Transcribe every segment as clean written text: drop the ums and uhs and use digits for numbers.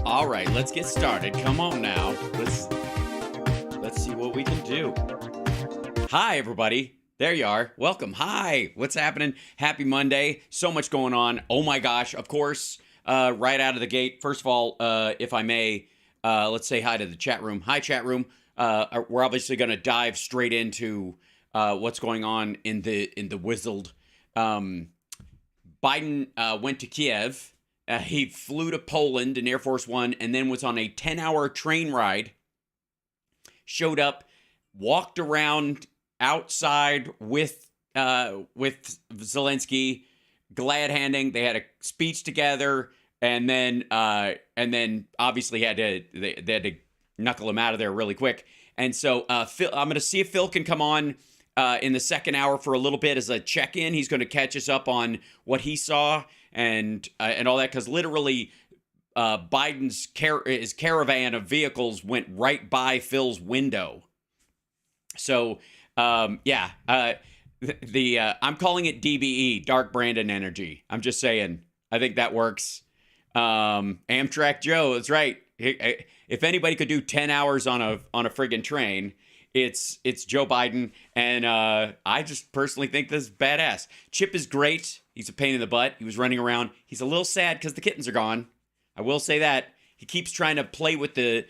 All right, let's get started. Come on now. Let's see what we can do. Hi, everybody. There you are. Welcome. Hi. What's happening? Happy Monday. So much going on. Oh my gosh. Of course, right out of the gate. First of all, if I may, let's say hi to the chat room. Hi, chat room. We're obviously going to dive straight into what's going on in the Wizzled. Biden went to Kyiv. He flew to Poland in Air Force One and then was on a 10-hour train ride. Showed up, walked around outside with Zelensky, glad handing. They had a speech together, and then obviously they had to knuckle him out of there really quick. And so Phil, I'm going to see if Phil can come on in the second hour for a little bit as a check-in. He's going to catch us up on what he saw and all that, because literally Biden's his caravan of vehicles went right by Phil's window. So I'm calling it DBE, Dark Brandon Energy. I'm just saying, I think that works. Amtrak Joe, that's right. If anybody could do 10 hours on a friggin' train, it's Joe Biden, and I just personally think this is badass. Chip is great. He's a pain in the butt. He was running around. He's a little sad because the kittens are gone. I will say that. He keeps trying to play with the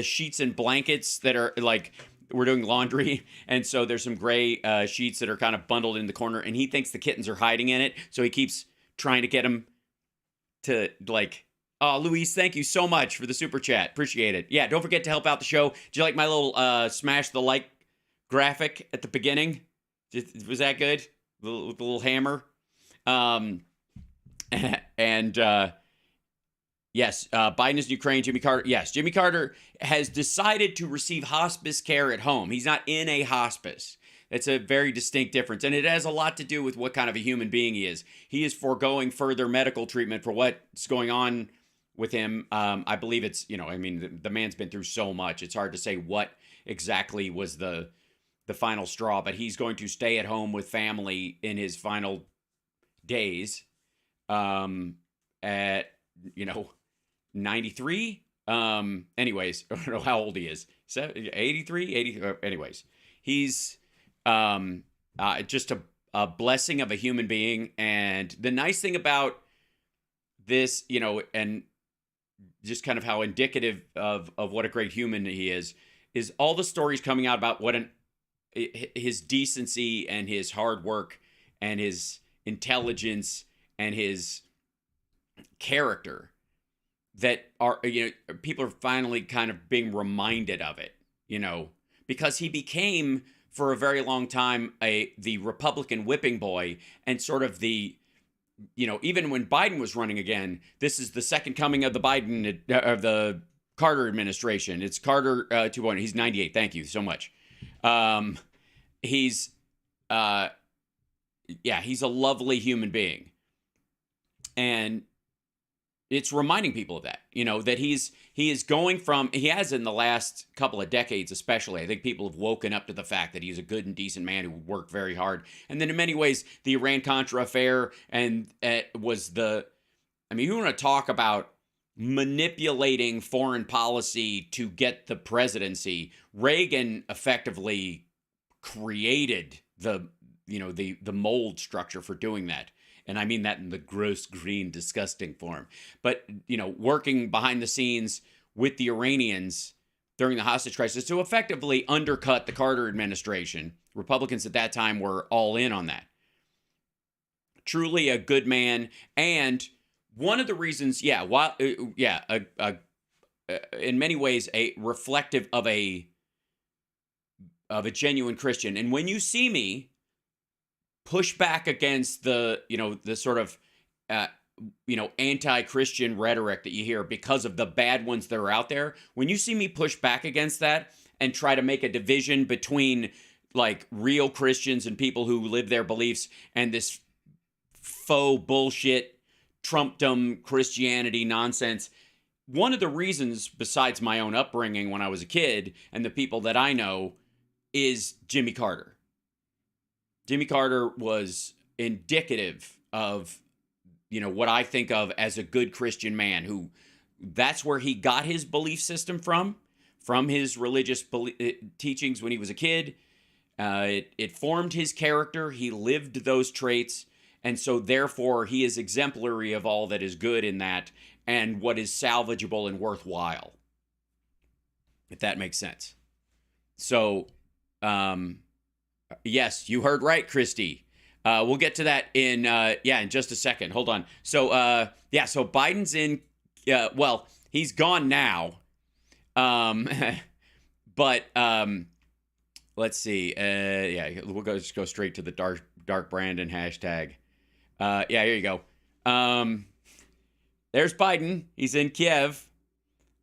sheets and blankets that are like, we're doing laundry, and so there's some gray sheets that are kind of bundled in the corner, and he thinks the kittens are hiding in it, so he keeps trying to get them to, like, oh, Luis, thank you so much for the super chat. Appreciate it. Yeah, don't forget to help out the show. Did you like my little smash the like graphic at the beginning? Was that good? With the little hammer? Yes, Biden is in Ukraine. Jimmy Carter. Yes, Jimmy Carter has decided to receive hospice care at home. He's not in a hospice. That's a very distinct difference. And it has a lot to do with what kind of a human being he is. He is foregoing further medical treatment for what's going on with him. I believe it's, the man's been through so much. It's hard to say what exactly was the final straw, but he's going to stay at home with family in his final days at, 93. Anyways, I don't know how old he is. 83, 80. Anyways, he's just a blessing of a human being. And the nice thing about this, and just kind of how indicative of what a great human he is all the stories coming out about his decency and his hard work and his intelligence and his character that are, people are finally kind of being reminded of it, because he became for a very long time the Republican whipping boy, and sort of the, even when Biden was running again, this is the second coming of the the Carter administration. It's Carter 2.0. He's 98. Thank you so much. He's a lovely human being. And it's reminding people of that, that he is going from, he has in the last couple of decades especially, I think people have woken up to the fact that he's a good and decent man who worked very hard. And then in many ways, the Iran-Contra affair and was you want to talk about manipulating foreign policy to get the presidency. Reagan effectively created the mold structure for doing that. And I mean that in the gross, green, disgusting form. But, working behind the scenes with the Iranians during the hostage crisis to effectively undercut the Carter administration. Republicans at that time were all in on that. Truly a good man. And one of the reasons, in many ways, a reflective of a genuine Christian. And when you see me push back against the sort of, anti-Christian rhetoric that you hear because of the bad ones that are out there, when you see me push back against that and try to make a division between like real Christians and people who live their beliefs and this faux bullshit Trumpdom Christianity nonsense, one of the reasons, besides my own upbringing when I was a kid and the people that I know, is Jimmy Carter. Jimmy Carter was indicative of, what I think of as a good Christian man who That's where he got his belief system from his religious teachings when he was a kid. It formed his character. He lived those traits. And so, therefore, he is exemplary of all that is good in that and what is salvageable and worthwhile, if that makes sense. So, yes, you heard right, Christy. We'll get to that in just a second. Hold on. So, so Biden's in, well, he's gone now. But let's see. We'll just go straight to the dark Brandon hashtag. Here you go. There's Biden. He's in Kyiv,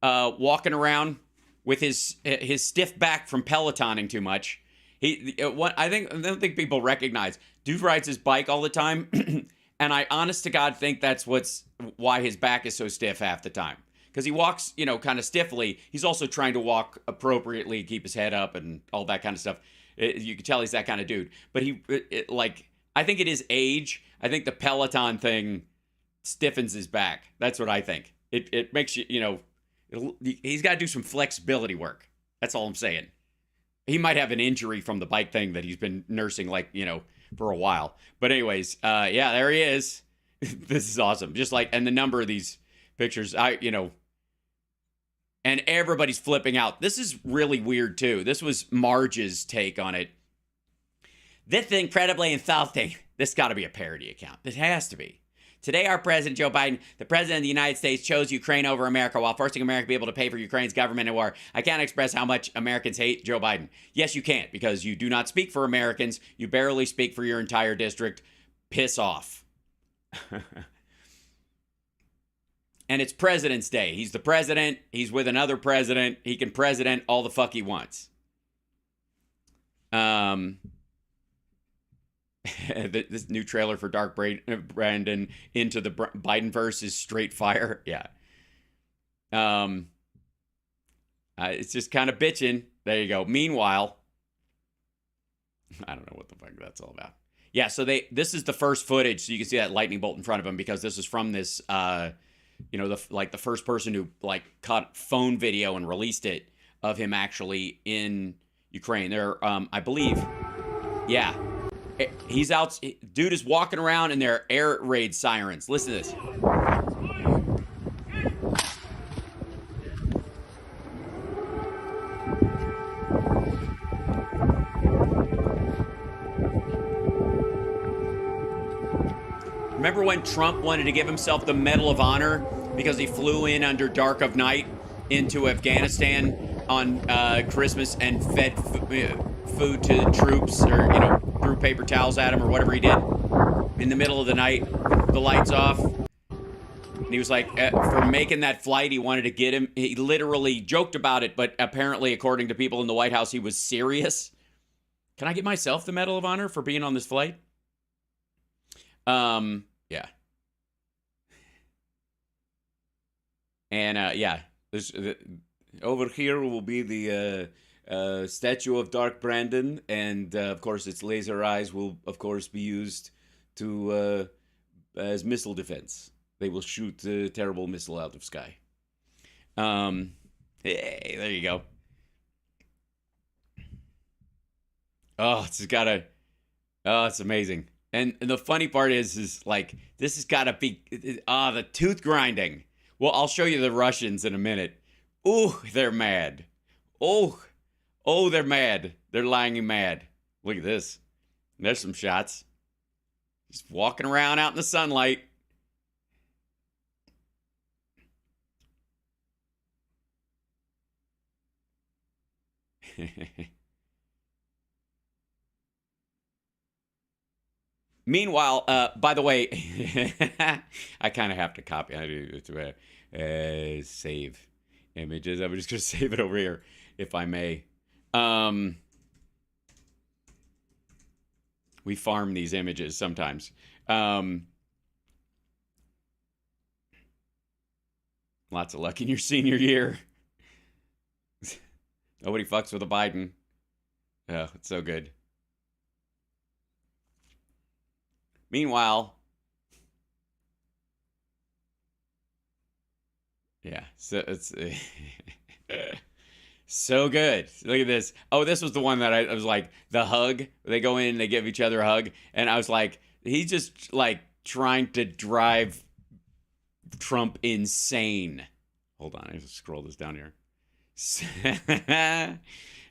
walking around with his stiff back from Pelotoning too much. I don't think people recognize. Dude rides his bike all the time, and I honest to God think that's why his back is so stiff half the time. Because he walks, kind of stiffly. He's also trying to walk appropriately, keep his head up, and all that kind of stuff. You can tell he's that kind of dude. But I think it is age. I think the Peloton thing stiffens his back. That's what I think. It makes you, he's got to do some flexibility work. That's all I'm saying. He might have an injury from the bike thing that he's been nursing, for a while. But anyways, there he is. This is awesome. And the number of these pictures, and everybody's flipping out. This is really weird, too. This was Marge's take on it. This is incredibly insulting. This got to be a parody account. This has to be. Today, our president, Joe Biden, the president of the United States, chose Ukraine over America while forcing America to be able to pay for Ukraine's government and war. I can't express how much Americans hate Joe Biden. Yes, you can't, because you do not speak for Americans. You barely speak for your entire district. Piss off. And it's President's Day. He's the president. He's with another president. He can president all the fuck he wants. This new trailer for Dark Brandon into the Bidenverse is straight fire. Yeah. It's just kind of bitching. There you go. Meanwhile, I don't know what the fuck that's all about. Yeah, so this is the first footage, so you can see that lightning bolt in front of him, because this is from this the first person who caught phone video and released it of him actually in Ukraine. There, I believe, yeah. He's out. Dude is walking around and there are air raid sirens. Listen to this. Remember when Trump wanted to give himself the Medal of Honor because he flew in under dark of night into Afghanistan on Christmas and fed food to the troops, or threw paper towels at him or whatever he did in the middle of the night, the lights off. And he was like, for making that flight, he wanted to get him. He literally joked about it, but apparently, according to people in the White House, he was serious. Can I get myself the Medal of Honor for being on this flight? Yeah. And there's over here will be the statue of Dark Brandon, and of course its laser eyes will of course be used to as missile defense. They will shoot a terrible missile out of sky. Hey, there you go. Oh, it's amazing. And the funny part is this has got to be the tooth grinding. Well, I'll show you the Russians in a minute. Ooh, they're mad. Oh, they're mad. They're lying mad. Look at this. There's some shots. Just walking around out in the sunlight. Meanwhile, by the way, I kind of have to copy. I do to save images. I'm just going to save it over here, if I may. We farm these images sometimes. Lots of luck in your senior year. Nobody fucks with a Biden. Oh, it's so good. Meanwhile, Yeah. So it's so good. Look at this. Oh, this was the one that I was like, the hug. They go in and they give each other a hug. And I was like, he's just like trying to drive Trump insane. Hold on. I have to scroll this down here.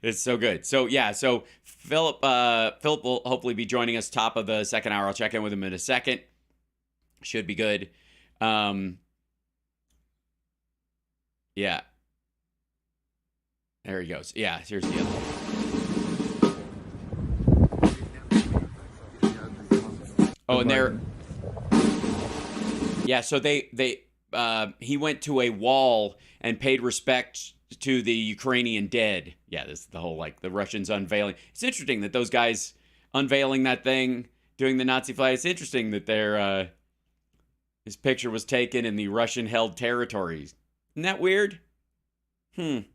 It's so good. So yeah, so Philip will hopefully be joining us top of the second hour. I'll check in with him in a second. Should be good. Yeah. There he goes. Yeah, here's the other one. Oh, and there. Yeah, so he went to a wall and paid respect to the Ukrainian dead. Yeah, this is the whole, like, the Russians unveiling. It's interesting that those guys unveiling that thing, doing the Nazi flag. It's interesting that his picture was taken in the Russian-held territories. Isn't that weird? By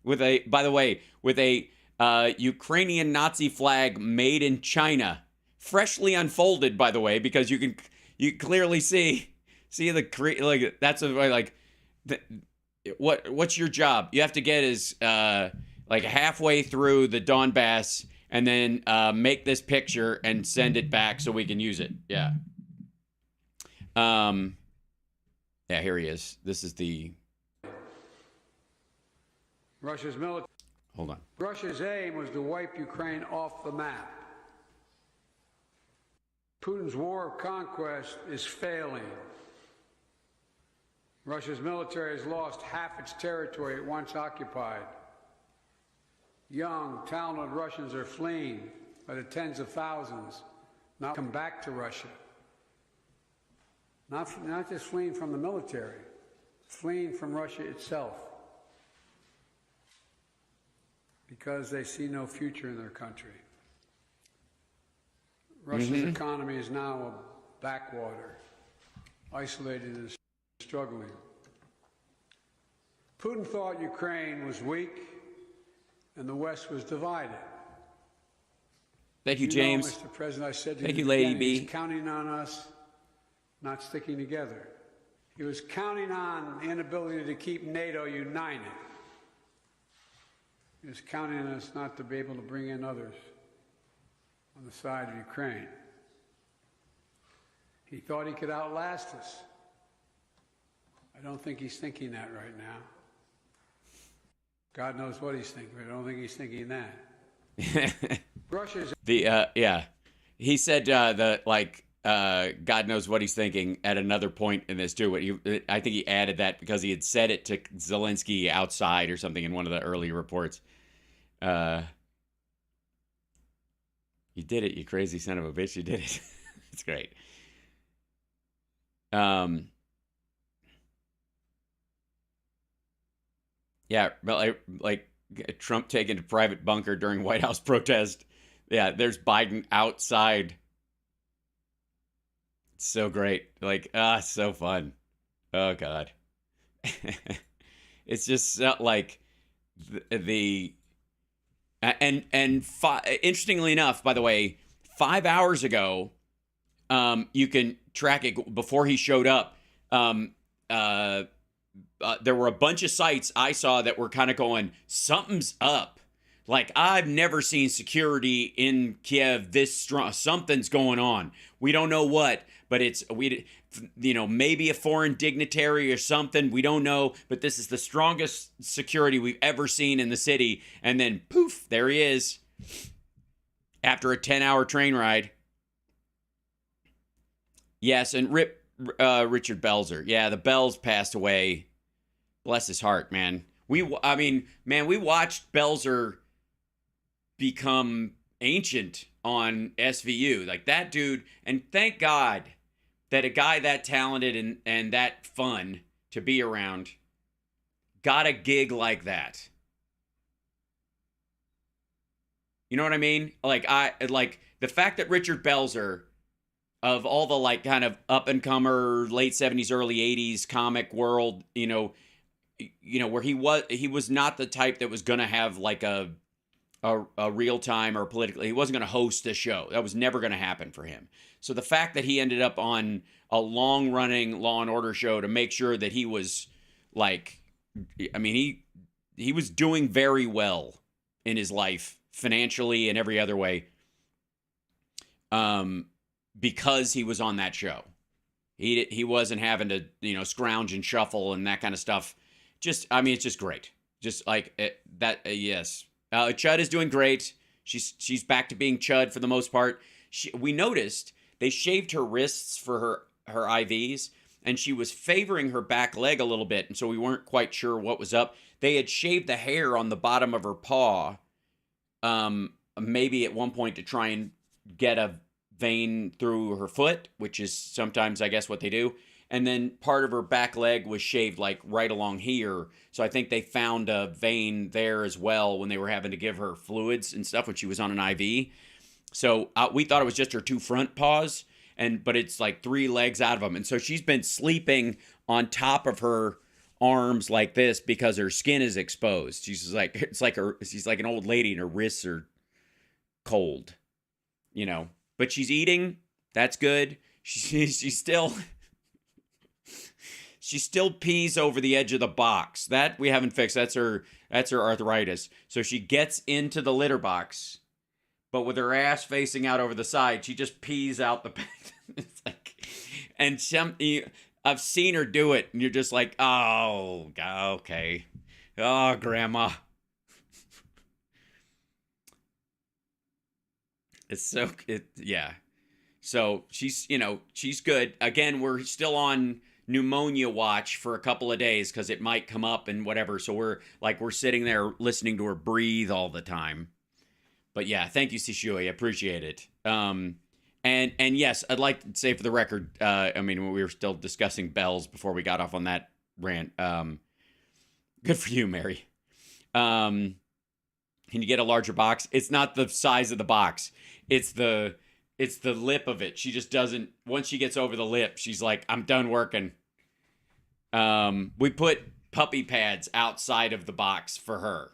the way, with a Ukrainian Nazi flag made in China, freshly unfolded, by the way, because you clearly see the, like, that's what's your job? You have to get is like halfway through the Donbass and then make this picture and send it back so we can use it. Yeah. Yeah, here he is. This is the Russia's military. Hold on. Russia's aim was to wipe Ukraine off the map. Putin's war of conquest is failing. Russia's military has lost half its territory it once occupied. Young, talented Russians are fleeing by the tens of thousands, not come back to Russia. Not just fleeing from the military, fleeing from Russia itself, because they see no future in their country. Russia's economy is now a backwater, isolated and struggling. Putin thought Ukraine was weak and the West was divided. Thank you, James. Mr. President, I said to Thank you, Lady B. He's counting on us not sticking together. He was counting on the inability to keep NATO united. He was counting on us not to be able to bring in others on the side of Ukraine. He thought he could outlast us. I don't think he's thinking that right now. God knows what he's thinking, but I don't think he's thinking that. Russia's he said God knows what he's thinking at another point in this too. I think he added that because he had said it to Zelensky outside or something in one of the early reports. You did it, you crazy son of a bitch! You did it. It's great. Yeah, like Trump taken to private bunker during White House protest. Yeah, there's Biden outside. It's so great. Like, so fun. Oh, God. It's just like interestingly enough, by the way, 5 hours ago, you can track it before he showed up. There were a bunch of sites I saw that were kind of going, something's up. Like, I've never seen security in Kyiv this strong. Something's going on. We don't know what, but maybe a foreign dignitary or something. We don't know, but this is the strongest security we've ever seen in the city. And then, poof, there he is. After a 10-hour train ride. Yes, and rip Richard Belzer. Yeah, the Bells passed away. Bless his heart, man. We watched Belzer become ancient on SVU. Like, that dude, and thank God that a guy that talented and that fun to be around got a gig like that. You know what I mean? Like the fact that Richard Belzer, of all the like kind of up and comer late 70s, early 80s comic world, where he was not the type that was going to have like a real time or politically, he wasn't going to host a show. That was never going to happen for him. So the fact that he ended up on a long running Law and Order show to make sure that he was Like, I mean, he was doing very well in his life, financially and every other way, because he was on that show. He wasn't having to, scrounge and shuffle and that kind of stuff. Just, I mean, it's just great. Just like that. Yes, Chud is doing great. She's back to being Chud for the most part. We noticed they shaved her wrists for her IVs, and she was favoring her back leg a little bit, and so we weren't quite sure what was up. They had shaved the hair on the bottom of her paw, maybe at one point to try and get a vein through her foot, which is sometimes, I guess, what they do. And then part of her back leg was shaved like right along here. So I think they found a vein there as well when they were having to give her fluids and stuff when she was on an IV. So we thought it was just her two front paws, but it's like 3 legs out of them. And so she's been sleeping on top of her arms like this because her skin is exposed. She's like, she's like an old lady and her wrists are cold, but she's eating. That's good. She still pees over the edge of the box. That we haven't fixed. That's her arthritis. So she gets into the litter box, but with her ass facing out over the side, she just pees out the back. It's like, and I've seen her do it, and you're just like, oh, okay. Oh, grandma. Yeah. So she's good. Again, we're still on pneumonia watch for a couple of days because it might come up and whatever. So we're sitting there listening to her breathe all the time. But yeah, thank you, Sishui. I appreciate it. And yes, I'd like to say for the record, I mean, we were still discussing bells before we got off on that rant. Good for you, Mary. Can you get a larger box? It's not the size of the box. It's the lip of it. She just doesn't, once she gets over the lip, she's like, I'm done working. We put puppy pads outside of the box for her.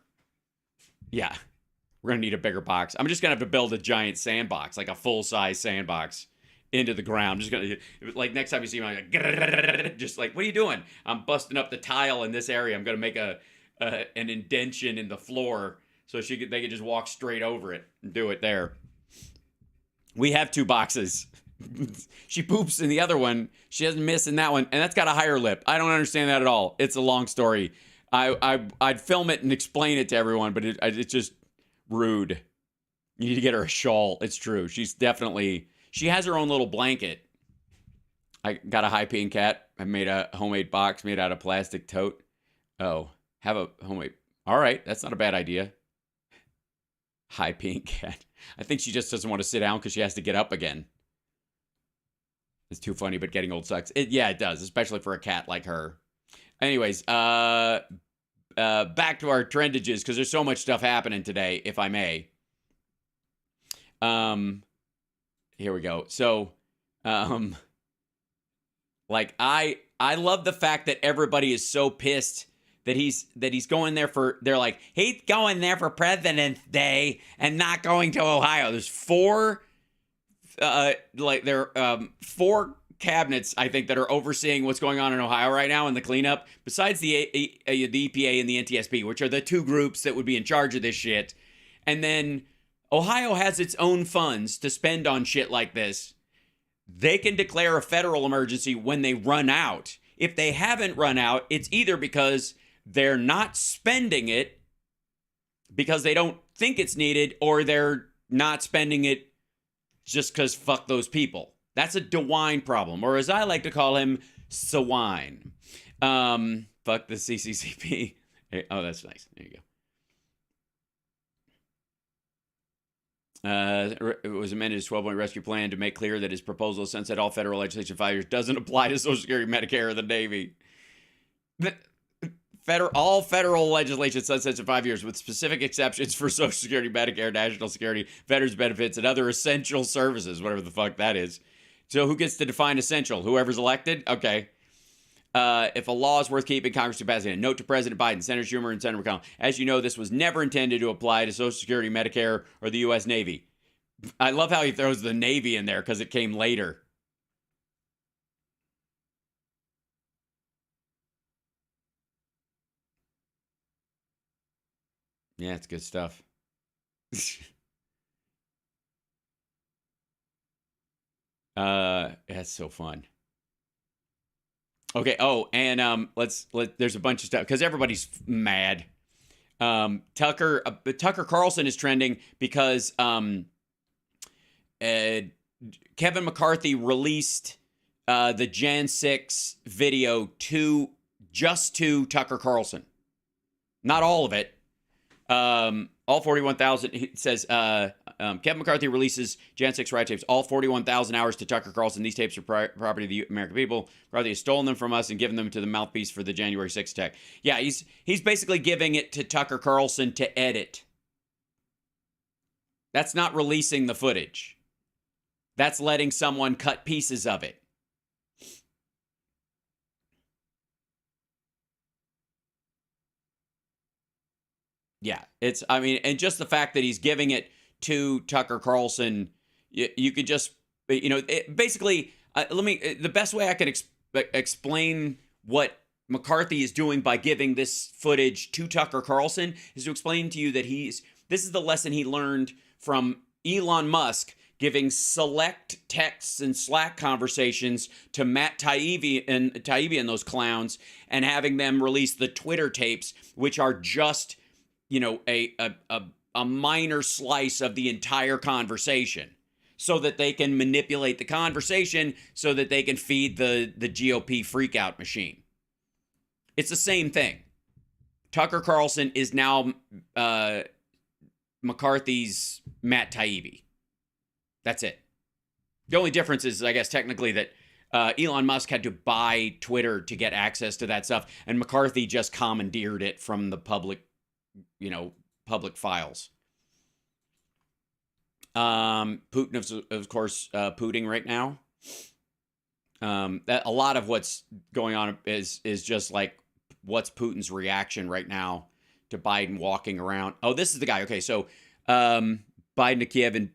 Yeah. We're going to need a bigger box. I'm just going to have to build a giant sandbox, like a full-size sandbox into the ground. I'm just going to, like, next time you see me, I'm like, just like, what are you doing? I'm busting up the tile in this area. I'm going to make an indention in the floor so they could just walk straight over it and do it there. We have 2 boxes. She poops in the other one. She doesn't miss in that one, and that's got a higher lip. I don't understand that at all. It's a long story. I'd film it and explain it to everyone, but it's just rude. You need to get her a shawl. It's true. She has her own little blanket. I got a high-paying cat. I made a homemade box made out of plastic tote. Oh, have a homemade. All right, that's not a bad idea. High-paying cat. I think she just doesn't want to sit down because she has to get up again. It's too funny, but getting old sucks. Yeah, it does, especially for a cat like her. Anyways, back to our trendages because there's so much stuff happening today, if I may. Here we go. So, like I love the fact that everybody is so pissed that he's going there they're like, he's going there for President's Day and not going to Ohio. There's 4 cabinets, I think, that are overseeing what's going on in Ohio right now in the cleanup, besides the EPA and the NTSB, which are the 2 groups that would be in charge of this shit. And then Ohio has its own funds to spend on shit like this. They can declare a federal emergency when they run out. If they haven't run out, it's either because they're not spending it because they don't think it's needed, or they're not spending it just because fuck those people. That's a DeWine problem, or as I like to call him, Swine. Fuck the CCCP. Oh, that's nice. There you go. It was amended his 12-point rescue plan to make clear that his proposal to sunset all federal legislation 5 years doesn't apply to Social Security, Medicare, or the Navy. All federal legislation sunsets in 5 years with specific exceptions for Social Security, Medicare, National Security, veterans benefits, and other essential services, whatever the fuck that is. So who gets to define essential? Whoever's elected? Okay. If a law is worth keeping, Congress should pass it. A note to President Biden, Senator Schumer, and Senator McConnell. As you know, this was never intended to apply to Social Security, Medicare, or the U.S. Navy. I love how he throws the Navy in there because it came later. Yeah, it's good stuff. That's so fun. Okay. Oh, and there's a bunch of stuff because everybody's mad. Tucker Carlson is trending because Kevin McCarthy released the Jan 6 video to Tucker Carlson. Not all of it. All 41,000. It says Kevin McCarthy releases Jan 6 riot tapes, all 41,000 hours to Tucker Carlson. These tapes are property of the American people. McCarthy has stolen them from us and given them to the mouthpiece for the January 6th attack. Yeah, he's basically giving it to Tucker Carlson to edit. That's not releasing the footage. That's letting someone cut pieces of it. Yeah, and just the fact that he's giving it to Tucker Carlson, you could just, basically, the best way I can explain what McCarthy is doing by giving this footage to Tucker Carlson is to explain to you that this is the lesson he learned from Elon Musk giving select texts and Slack conversations to Matt Taibbi and those clowns and having them release the Twitter tapes, which are just, a minor slice of the entire conversation so that they can manipulate the conversation so that they can feed the GOP freakout machine. It's the same thing. Tucker Carlson is now McCarthy's Matt Taibbi. That's it. The only difference is, I guess, technically that Elon Musk had to buy Twitter to get access to that stuff, and McCarthy just commandeered it from the public files. Putin is, of course, pooting right now. A lot of what's going on is just like, what's Putin's reaction right now to Biden walking around? Oh, this is the guy. Okay, so Biden to Kyiv and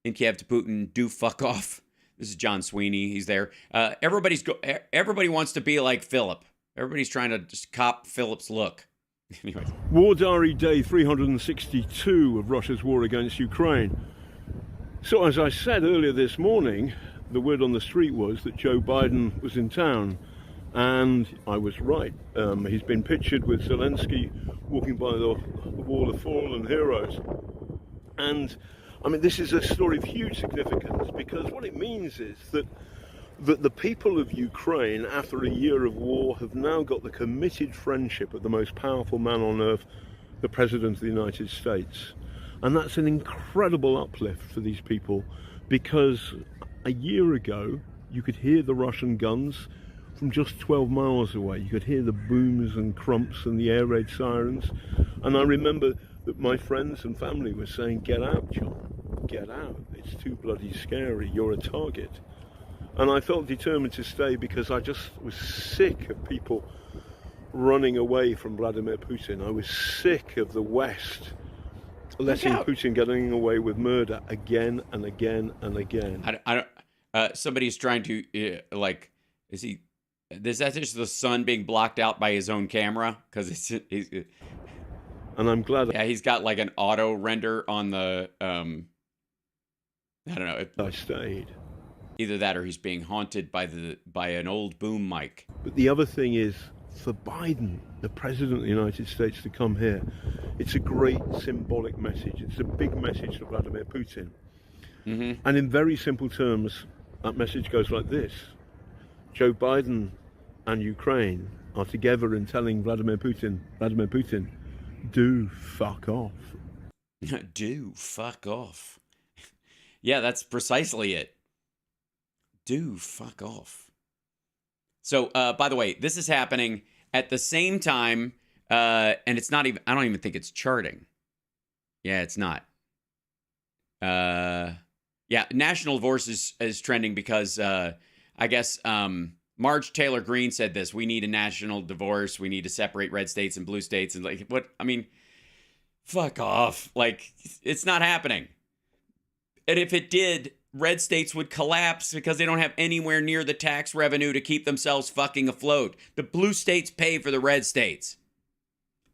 in Kyiv to Putin, do fuck off. This is John Sweeney. He's there. Everybody wants to be like Philip. Everybody's trying to just cop Philip's look. Anyways. War Diary Day 362 of Russia's war against Ukraine. So as I said earlier this morning, the word on the street was that Joe Biden was in town, and I was right. He's been pictured with Zelensky walking by the wall of fallen heroes. And I mean, this is a story of huge significance, because what it means is that the people of Ukraine, after a year of war, have now got the committed friendship of the most powerful man on earth, the President of the United States. And that's an incredible uplift for these people, because a year ago, you could hear the Russian guns from just 12 miles away. You could hear the booms and crumps and the air raid sirens. And I remember that my friends and family were saying, "Get out, John, get out. It's too bloody scary. You're a target." And I felt determined to stay because I just was sick of people running away from Vladimir Putin. I was sick of the West letting Putin getting away with murder again and again and again. I don't. Somebody's trying to is that just the sun being blocked out by his own camera? Because he's. And I'm glad. Yeah, he's got like an auto render on the. I don't know. I stayed. Either that or he's being haunted by an old boom mic. But the other thing is, for Biden, the President of the United States, to come here, it's a great symbolic message. It's a big message to Vladimir Putin. Mm-hmm. And in very simple terms, that message goes like this. Joe Biden and Ukraine are together in telling Vladimir Putin, do fuck off. Do fuck off. Yeah, that's precisely it. Do fuck off. So, by the way, this is happening at the same time, and it's not even, I don't even think it's charting. Yeah, it's not. Yeah, national divorce is trending because, I guess, Marge Taylor Greene said this: we need a national divorce. We need to separate red states and blue states. And like, what? I mean, fuck off. Like, it's not happening. And if it did, red states would collapse because they don't have anywhere near the tax revenue to keep themselves fucking afloat. The blue states pay for the red states.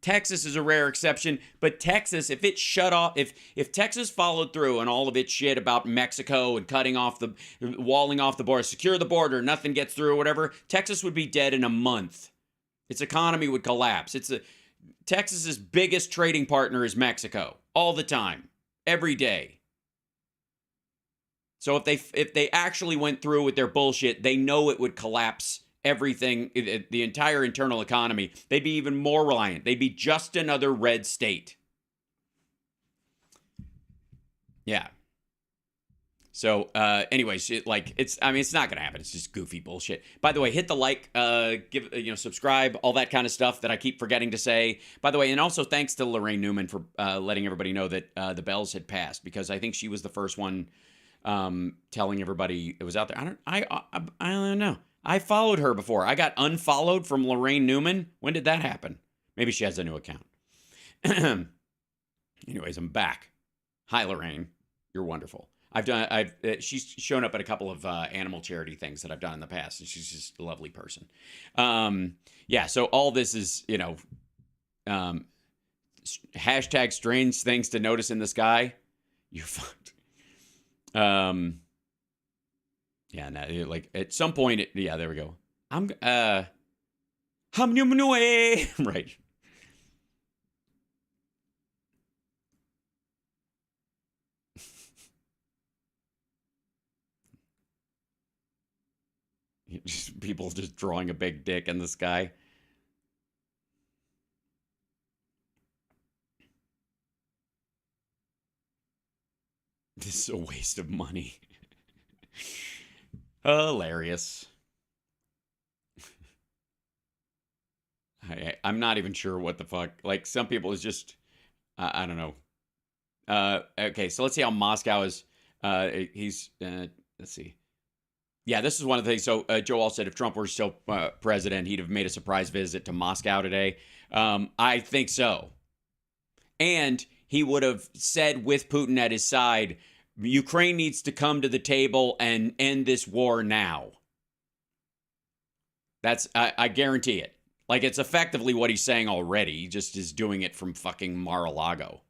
Texas is a rare exception, but Texas, if it shut off, if Texas followed through on all of its shit about Mexico and walling off the border, secure the border, nothing gets through or whatever, Texas would be dead in a month. Its economy would collapse. Texas's biggest trading partner is Mexico, all the time, every day. So if they actually went through with their bullshit, they know it would collapse everything, the entire internal economy. They'd be even more reliant. They'd be just another red state. Yeah. So, anyways, it's not gonna happen. It's just goofy bullshit. By the way, hit the like, subscribe, all that kind of stuff that I keep forgetting to say. By the way, and also thanks to Lorraine Newman for letting everybody know that the bells had passed, because I think she was the first one telling everybody it was out there. I don't know. I followed her before. I got unfollowed from Lorraine Newman. When did that happen? Maybe she has a new account. Anyways, I'm back. Hi, Lorraine. You're wonderful. She's shown up at a couple of animal charity things that I've done in the past, and she's just a lovely person. So all this is, hashtag strange things to notice in the sky. You're fucked. At some point, there we go. Right. People just drawing a big dick in the sky. This is a waste of money. Hilarious. I'm not even sure what the fuck. Like, some people is just, I don't know. Okay, so let's see how Moscow is. Let's see. Yeah, this is one of the things. So Joe All said if Trump were still president, he'd have made a surprise visit to Moscow today. I think so. And he would have said, with Putin at his side, Ukraine needs to come to the table and end this war now. I guarantee it. Like, it's effectively what he's saying already. He just is doing it from fucking Mar-a-Lago.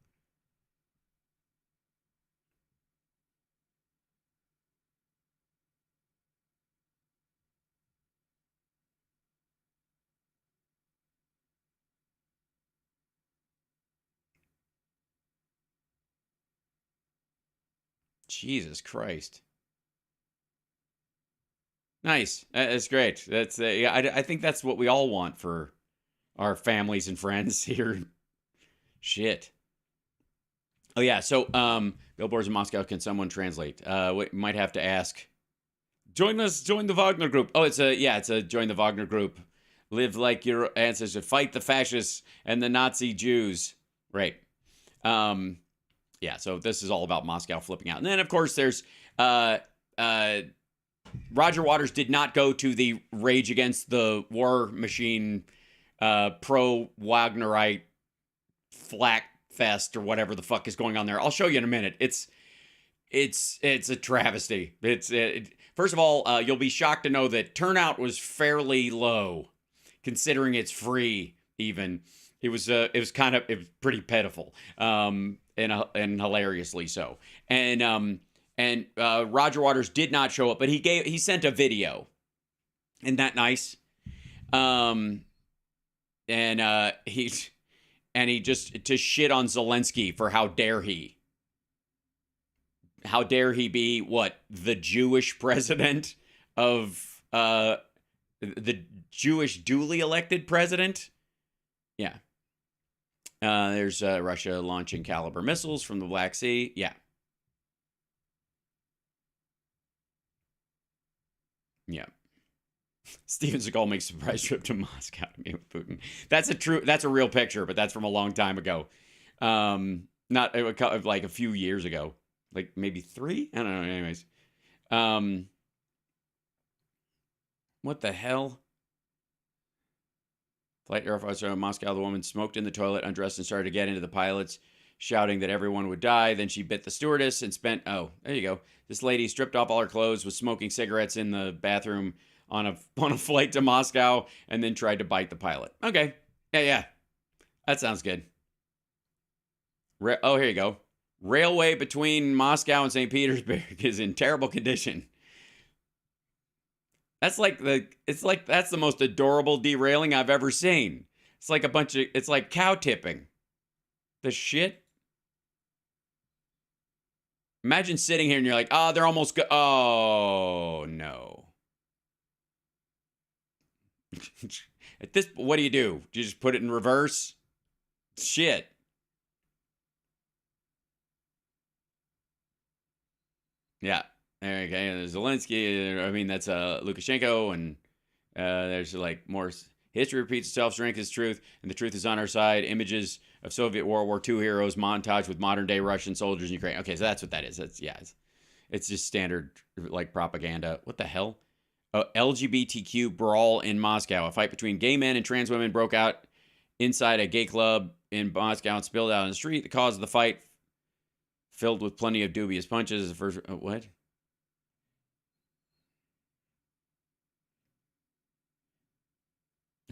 Jesus Christ. Nice. That's great. That's I think that's what we all want for our families and friends here. Shit. Oh yeah. So billboards in Moscow. Can someone translate? We might have to ask. Join the Wagner group. Oh, it's a join the Wagner group. Live like your ancestors. Fight the fascists and the Nazi Jews. Right. Yeah, so this is all about Moscow flipping out. And then, of course, there's Roger Waters did not go to the Rage Against the War Machine pro-Wagnerite flak fest or whatever the fuck is going on there. I'll show you in a minute. It's a travesty. First of all, you'll be shocked to know that turnout was fairly low, considering it's free. Even it was pretty pitiful. And hilariously so. And Roger Waters did not show up, but he sent a video. Isn't that nice? He just to shit on Zelensky for how dare he be the Jewish president of the Jewish duly elected president? Yeah. There's Russia launching caliber missiles from the Black Sea. Yeah. Yeah. Steven Seagal makes a surprise trip to Moscow to meet with Putin. That's a real picture, but that's from a long time ago. Not like a few years ago. Like maybe 3? I don't know. Anyways. What the hell? Flight Air Force in Moscow, the woman smoked in the toilet, undressed, and started to get into the pilots, shouting that everyone would die. Then she bit the stewardess and spent... Oh, there you go. This lady stripped off all her clothes, was smoking cigarettes in the bathroom on a flight to Moscow, and then tried to bite the pilot. Okay. Yeah. That sounds good. Oh, here you go. Railway between Moscow and St. Petersburg is in terrible condition. That's that's the most adorable derailing I've ever seen. It's like it's like cow tipping. The shit. Imagine sitting here and you're like, oh, they're almost oh, no. At this, what do? Do you just put it in reverse? Shit. Yeah. There you go. There's Zelensky. I mean, that's Lukashenko. And there's like more. History repeats itself. Strength is truth. And the truth is on our side. Images of Soviet World War II heroes montage with modern day Russian soldiers in Ukraine. Okay, so that's what that is. It's just standard like propaganda. What the hell? LGBTQ brawl in Moscow. A fight between gay men and trans women broke out inside a gay club in Moscow and spilled out on the street. The cause of the fight, filled with plenty of dubious punches. The first what?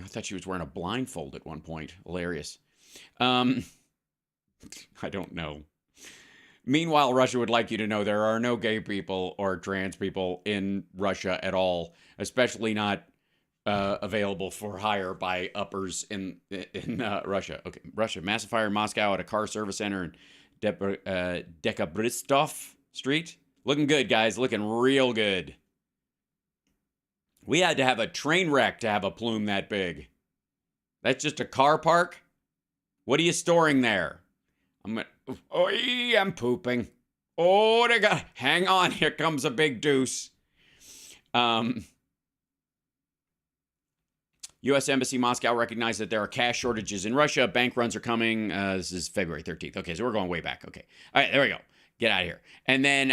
I thought she was wearing a blindfold at one point. Hilarious. I don't know. Meanwhile, Russia would like you to know there are no gay people or trans people in Russia at all, especially not available for hire by uppers in Russia. Okay, Russia. Massive fire in Moscow at a car service center in Dekabristov Street. Looking good, guys. Looking real good. We had to have a train wreck to have a plume that big. That's just a car park? What are you storing there? I'm pooping. Oh, they got. Hang on, here comes a big deuce. U.S. Embassy Moscow recognized that there are cash shortages in Russia. Bank runs are coming. This is February 13th. Okay, so we're going way back. Okay. All right, there we go. Get out of here. And then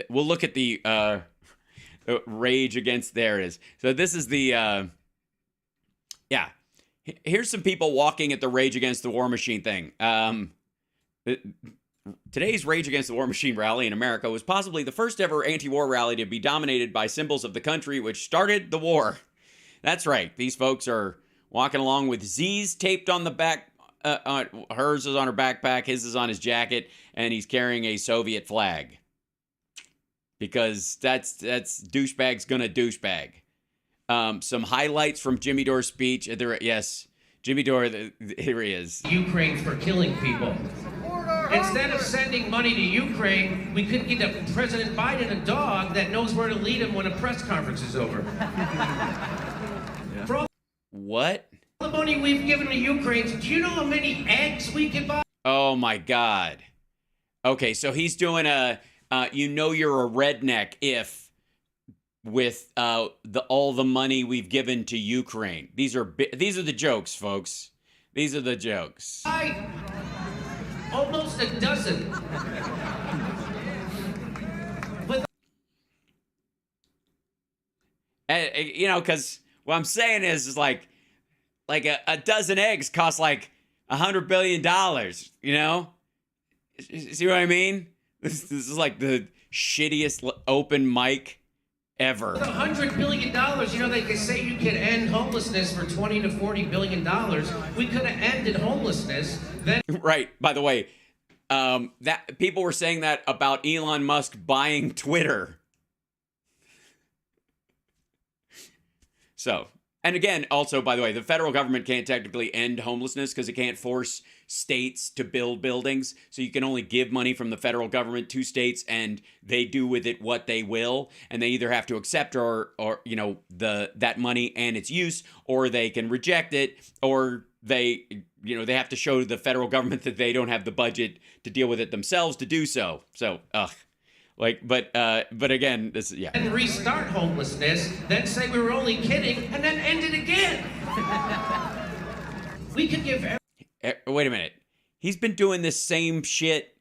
we'll look at the rage against. There it is. So this is the yeah. Here's some people walking at the Rage Against the War Machine thing. Today's Rage Against the War Machine rally in America was possibly the first ever anti-war rally to be dominated by symbols of the country which started the war. That's right. These folks are walking along with Z's taped on the back. Hers is on her backpack. His is on his jacket. And he's carrying a Soviet flag. Because that's douchebag's gonna douchebag. Some highlights from Jimmy Dore's speech. Yes, Jimmy Dore, here he is. Ukraine for killing people. Instead of sending money to Ukraine, we could get President Biden a dog that knows where to lead him when a press conference is over. For all what? the money we've given to Ukraine, do you know how many eggs we could buy? Oh my God. Okay, so he's doing you know you're a redneck if with all the money we've given to Ukraine. These are the jokes, folks. These are the jokes. Almost a dozen. But you know, because what I'm saying is like a dozen eggs cost like $100 billion. You know, see what I mean? This is like the shittiest open mic ever. With $100 billion, you know, they say you can end homelessness for $20 to $40 billion. We could have ended homelessness. Then right. By the way, that people were saying that about Elon Musk buying Twitter. So, and again, also, by the way, the federal government can't technically end homelessness because it can't force states to build buildings. So you can only give money from the federal government to states and they do with it what they will. And they either have to accept or you know, that money and its use, or they can reject it, or they have to show the federal government that they don't have the budget to deal with it themselves to do so. So, but again, this, yeah. And restart homelessness, then say we were only kidding, and then end it again. We could give. Wait a minute. He's been doing this same shit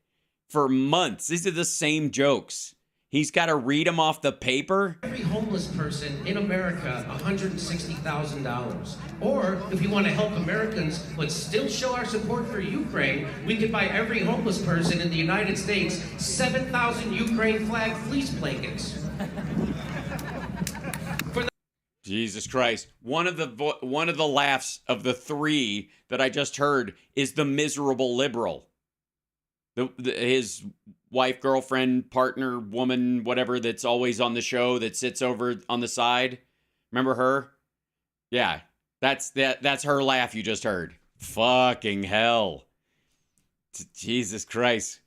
for months. These are the same jokes. He's got to read them off the paper. Every homeless person in America, $160,000. Or if you want to help Americans but still show our support for Ukraine, we could buy every homeless person in the United States 7,000 Ukraine flag fleece blankets. Jesus Christ. One of the laughs of the three that I just heard is the miserable liberal. His wife, girlfriend, partner, woman, whatever, that's always on the show, that sits over on the side. Remember her? Yeah, that's her laugh you just heard. Fucking hell. Jesus Christ.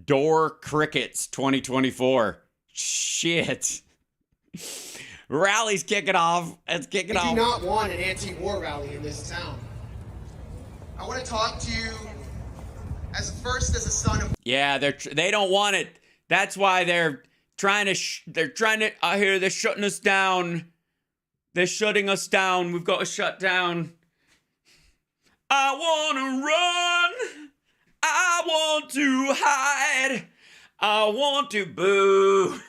Door Crickets 2024. Shit. Rally's kicking off. It's kicking off. I do not want an anti-war rally in this town. I want to talk to you as a son of... Yeah, they don't want it. That's why they're trying to I hear they're shutting us down. They're shutting us down. We've got to shut down. I want to run. I want to hide. I want to boo.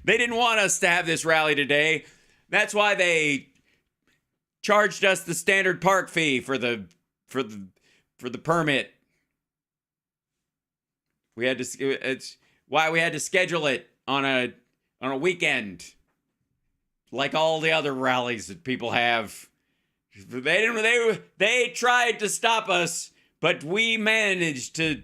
They didn't want us to have this rally today. That's why they charged us the standard park fee for the permit. It's why we had to schedule it on a weekend, like all the other rallies that people have. They tried to stop us, but we managed to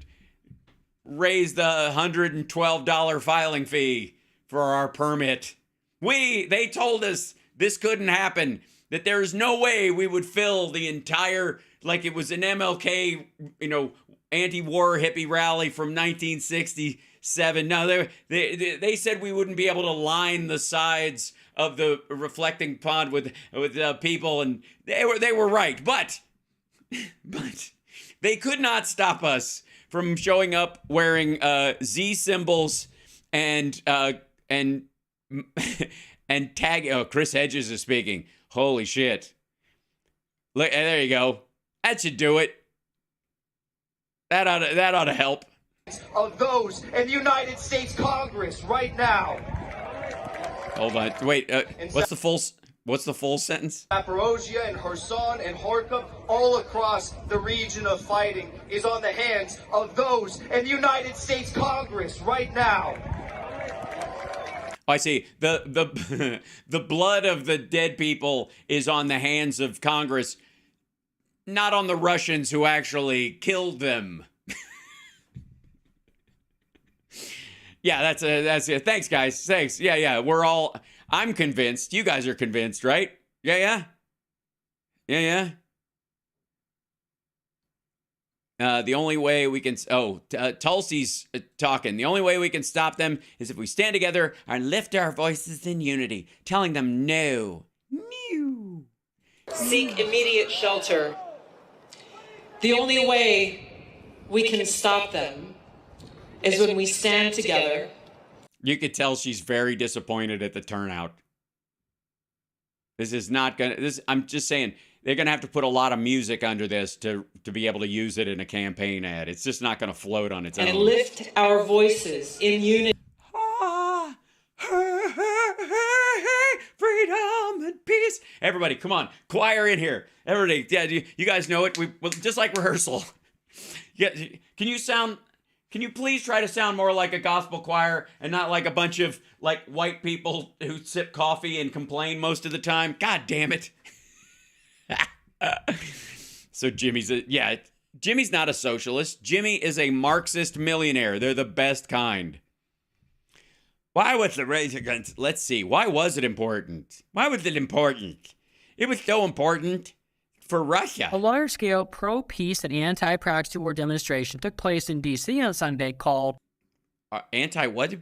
raise the $112 filing fee for our permit. They told us this couldn't happen, that there's no way we would fill the entire, like it was an MLK, anti-war hippie rally from 1967. No, they said we wouldn't be able to line the sides of the reflecting pond with people, and they were right, but they could not stop us from showing up wearing Z symbols and tag. Oh, Chris Hedges is speaking. Holy shit! Look, there you go. That should do it. That ought to help. Of those in the United States Congress right now. Hold on. Wait. What's the full sentence? Zaporozhye and Kherson and Kharkiv, all across the region of fighting, is on the hands of those in the United States Congress right now. I see. The blood of the dead people is on the hands of Congress, not on the Russians who actually killed them. Yeah, that's it. Thanks, guys. Thanks. Yeah. I'm convinced. You guys are convinced, right? Yeah. The only way we can... Tulsi's talking. The only way we can stop them is if we stand together and lift our voices in unity, telling them no. No. Seek immediate shelter. The only way we can stop them is when we stand together. You could tell she's very disappointed at the turnout. This is not gonna... I'm just saying... They're going to have to put a lot of music under this to be able to use it in a campaign ad. It's just not going to float on its own. And lift our voices in unity. Freedom and peace. Everybody, come on. Choir in here. Everybody, yeah, you guys know it. Just like rehearsal. Yeah, can you please try to sound more like a gospel choir and not like a bunch of like white people who sip coffee and complain most of the time? God damn it. So Jimmy's not a socialist. Jimmy is a Marxist millionaire. They're the best kind. Why was the race against... Let's see. Why was it important? Why was it important? It was so important for Russia. A large-scale pro-peace and anti-proxy war demonstration took place in D.C. on Sunday called... Anti-what?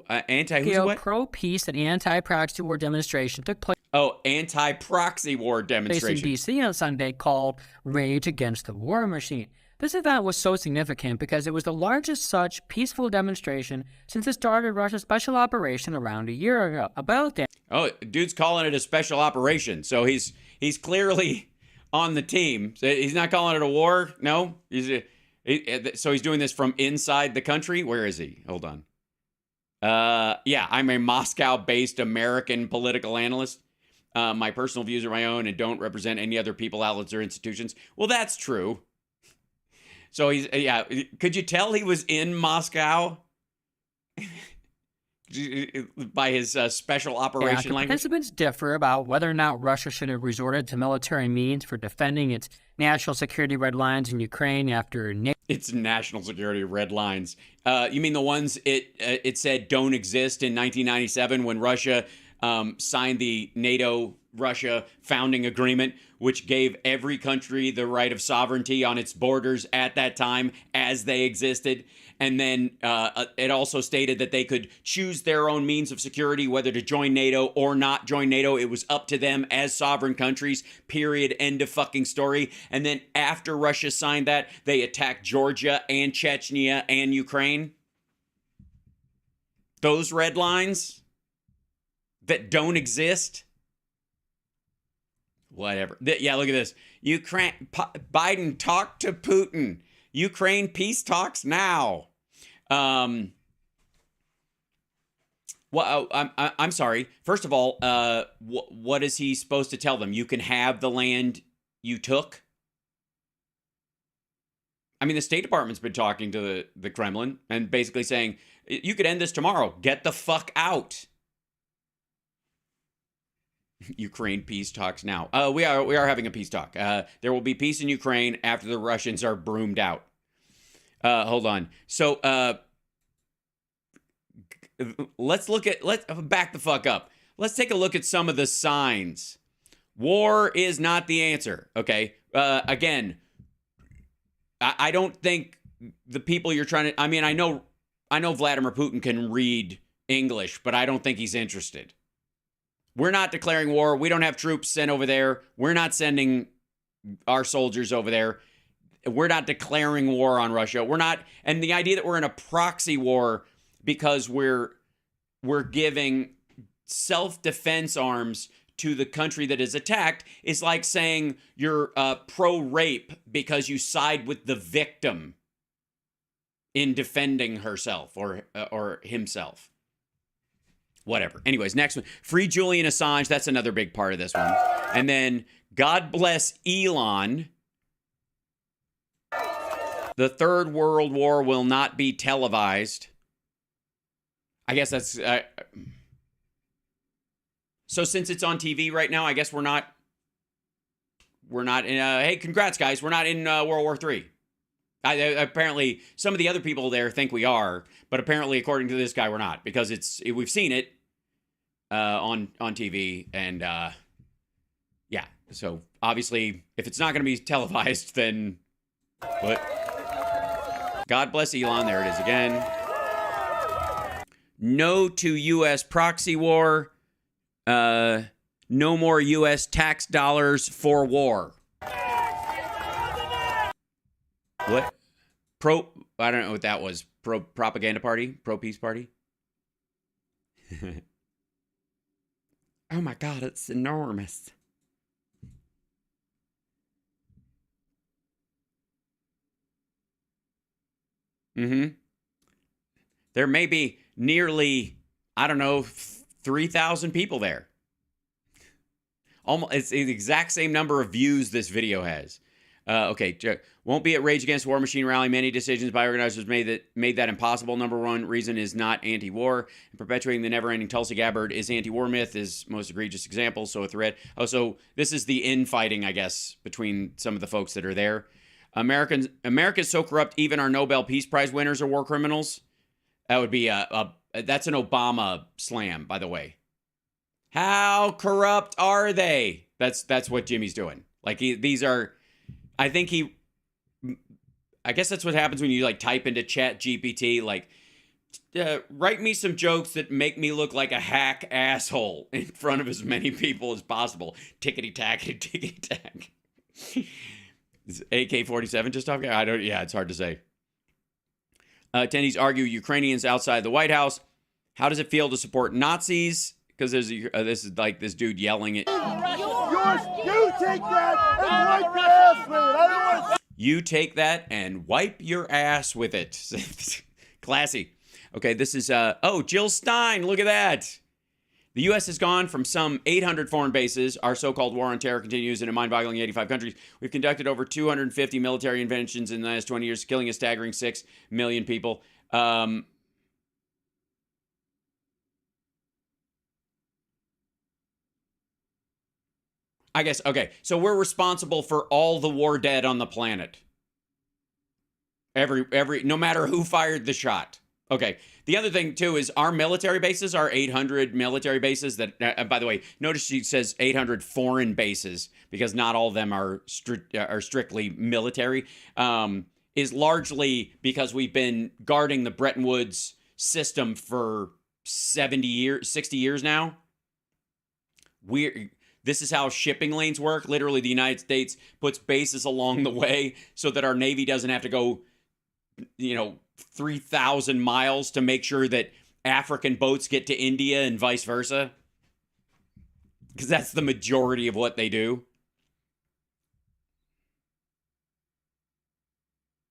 Anti-who's what? Pro-peace and anti-proxy war demonstration took place... Oh, anti-proxy war demonstration. In D.C. on Sunday called Rage Against the War Machine. This event was so significant because it was the largest such peaceful demonstration since the start of Russia's special operation around a year ago. About that. Oh, dude's calling it a special operation, so he's clearly on the team. So he's not calling it a war. No, so he's doing this from inside the country. Where is he? Hold on. Yeah, I'm a Moscow-based American political analyst. My personal views are my own and don't represent any other people, outlets, or institutions. Well, that's true. So could you tell he was in Moscow? by his special operation language. Participants differ about whether or not Russia should have resorted to military means for defending its national security red lines in Ukraine after its national security red lines. You mean the ones it said don't exist in 1997 when Russia signed the NATO-Russia founding agreement, which gave every country the right of sovereignty on its borders at that time as they existed. And then it also stated that they could choose their own means of security, whether to join NATO or not join NATO. It was up to them as sovereign countries, period, end of fucking story. And then after Russia signed that, they attacked Georgia and Chechnya and Ukraine. Those red lines that don't exist. Whatever. Yeah, look at this. Biden talked to Putin. Ukraine peace talks now. Well, I'm sorry. First of all, what is he supposed to tell them? You can have the land you took? I mean, the State Department's been talking to the Kremlin and basically saying, you could end this tomorrow. Get the fuck out. Ukraine peace talks now. We are having a peace talk. There will be peace in Ukraine after the Russians are broomed out. Hold on. So let's back the fuck up. Let's take a look at some of the signs. War is not the answer. Okay. Again, I don't think the people you're trying to. I mean, I know Vladimir Putin can read English, but I don't think he's interested. We're not declaring war. We don't have troops sent over there. We're not sending our soldiers over there. We're not declaring war on Russia. We're not, and the idea that we're in a proxy war because we're giving self-defense arms to the country that is attacked is like saying you're pro-rape because you side with the victim in defending herself or himself. Whatever. Anyways, next one. Free Julian Assange. That's another big part of this one. And then God bless Elon. The Third World War will not be televised. I guess that's... so since it's on TV right now, I guess we're not in... hey, congrats, guys. We're not in World War III. Apparently, some of the other people there think we are, but apparently, according to this guy, we're not. Because we've seen it on TV, and yeah. So, obviously, if it's not going to be televised, then... What? God bless Elon. There it is again. No to U.S. proxy war. No more U.S. tax dollars for war. What? I don't know what that was. Propaganda party? Pro-peace party? Oh my God, it's enormous. There may be nearly, I don't know, 3,000 people there. Almost, it's the exact same number of views this video has. Okay, won't be at Rage Against War Machine rally. Many decisions by organizers made that impossible. Number one reason is not anti-war. Perpetuating the never-ending Tulsi Gabbard is anti-war myth is most egregious example. So a threat. Oh, so this is the infighting, I guess, between some of the folks that are there. America's so corrupt, even our Nobel Peace Prize winners are war criminals. That would be that's an Obama slam, by the way. How corrupt are they? That's what Jimmy's doing. Like these are, I guess that's what happens when you like type into Chat GPT, like, write me some jokes that make me look like a hack asshole in front of as many people as possible. Tickety-tack, tickety-tack. Is AK-47 just talking? Yeah, it's hard to say. Attendees argue Ukrainians outside the White House. How does it feel to support Nazis? Because this is like this dude yelling at... You take that and wipe your ass with it. I don't want to... You take that and wipe your ass with it. Classy. Okay, this is... oh, Jill Stein. Look at that. The U.S. has gone from some 800 foreign bases. Our so-called war on terror continues in a mind-boggling 85 countries. We've conducted over 250 military interventions in the last 20 years, killing a staggering 6 million people. I guess, okay. So we're responsible for all the war dead on the planet. No matter who fired the shot. Okay. The other thing, too, is our military bases, our 800 military bases that, by the way, notice she says 800 foreign bases because not all of them are strictly military, is largely because we've been guarding the Bretton Woods system for 70 years, 60 years now. This is how shipping lanes work. Literally, the United States puts bases along the way so that our Navy doesn't have to go, 3,000 miles to make sure that African boats get to India and vice versa. Because that's the majority of what they do.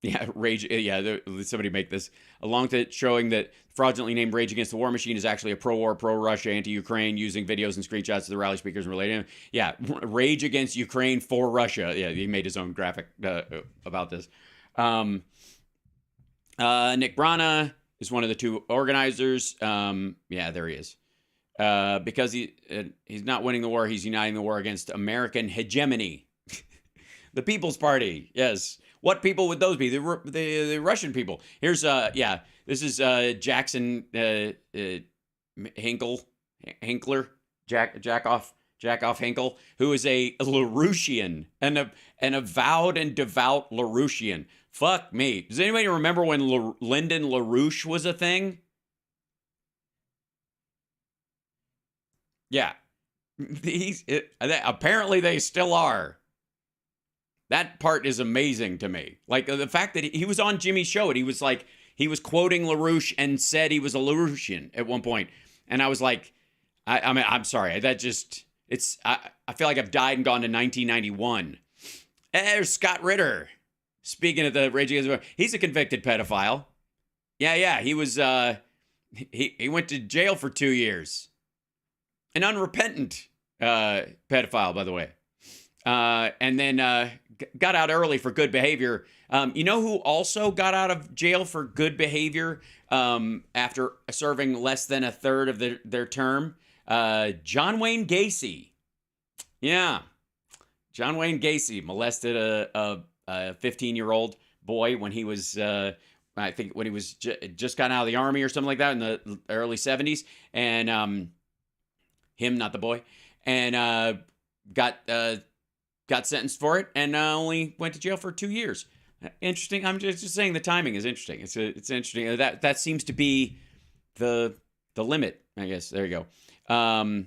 Yeah, rage. Yeah, somebody make this along to showing that fraudulently named Rage Against the War Machine is actually a pro-war, pro-Russia, anti-Ukraine, using videos and screenshots of the rally speakers and relating. Yeah, Rage Against Ukraine for Russia. Yeah, he made his own graphic about this. Nick Brana is one of the two organizers. Yeah, there he is. Because he's not winning the war, he's uniting the war against American hegemony. The People's Party, yes. What people would those be? The Russian people. Here's this is Jackson Hinkler, Jackoff Hinkle, who is a LaRouchian, an avowed and devout LaRouchian. Fuck me. Does anybody remember when Lyndon LaRouche was a thing? Yeah. Apparently they still are. That part is amazing to me. Like the fact that he was on Jimmy's show and he was like, he was quoting LaRouche and said he was a LaRouchian at one point. And I was like, I mean, I'm sorry. That just, I feel like I've died and gone to 1991. There's Scott Ritter. Speaking of the Rage Against the War, he's a convicted pedophile. Yeah. He was, he went to jail for 2 years. An unrepentant pedophile, by the way. And then got out early for good behavior. You know who also got out of jail for good behavior after serving less than a third of their term? John Wayne Gacy. Yeah. John Wayne Gacy molested a 15-year-old boy when he was, I think, when he was just got out of the army or something like that in the early 70s. And him, not the boy. And got sentenced for it and only went to jail for 2 years. Interesting. I'm just saying the timing is interesting. It's interesting. That seems to be the limit, I guess. There you go.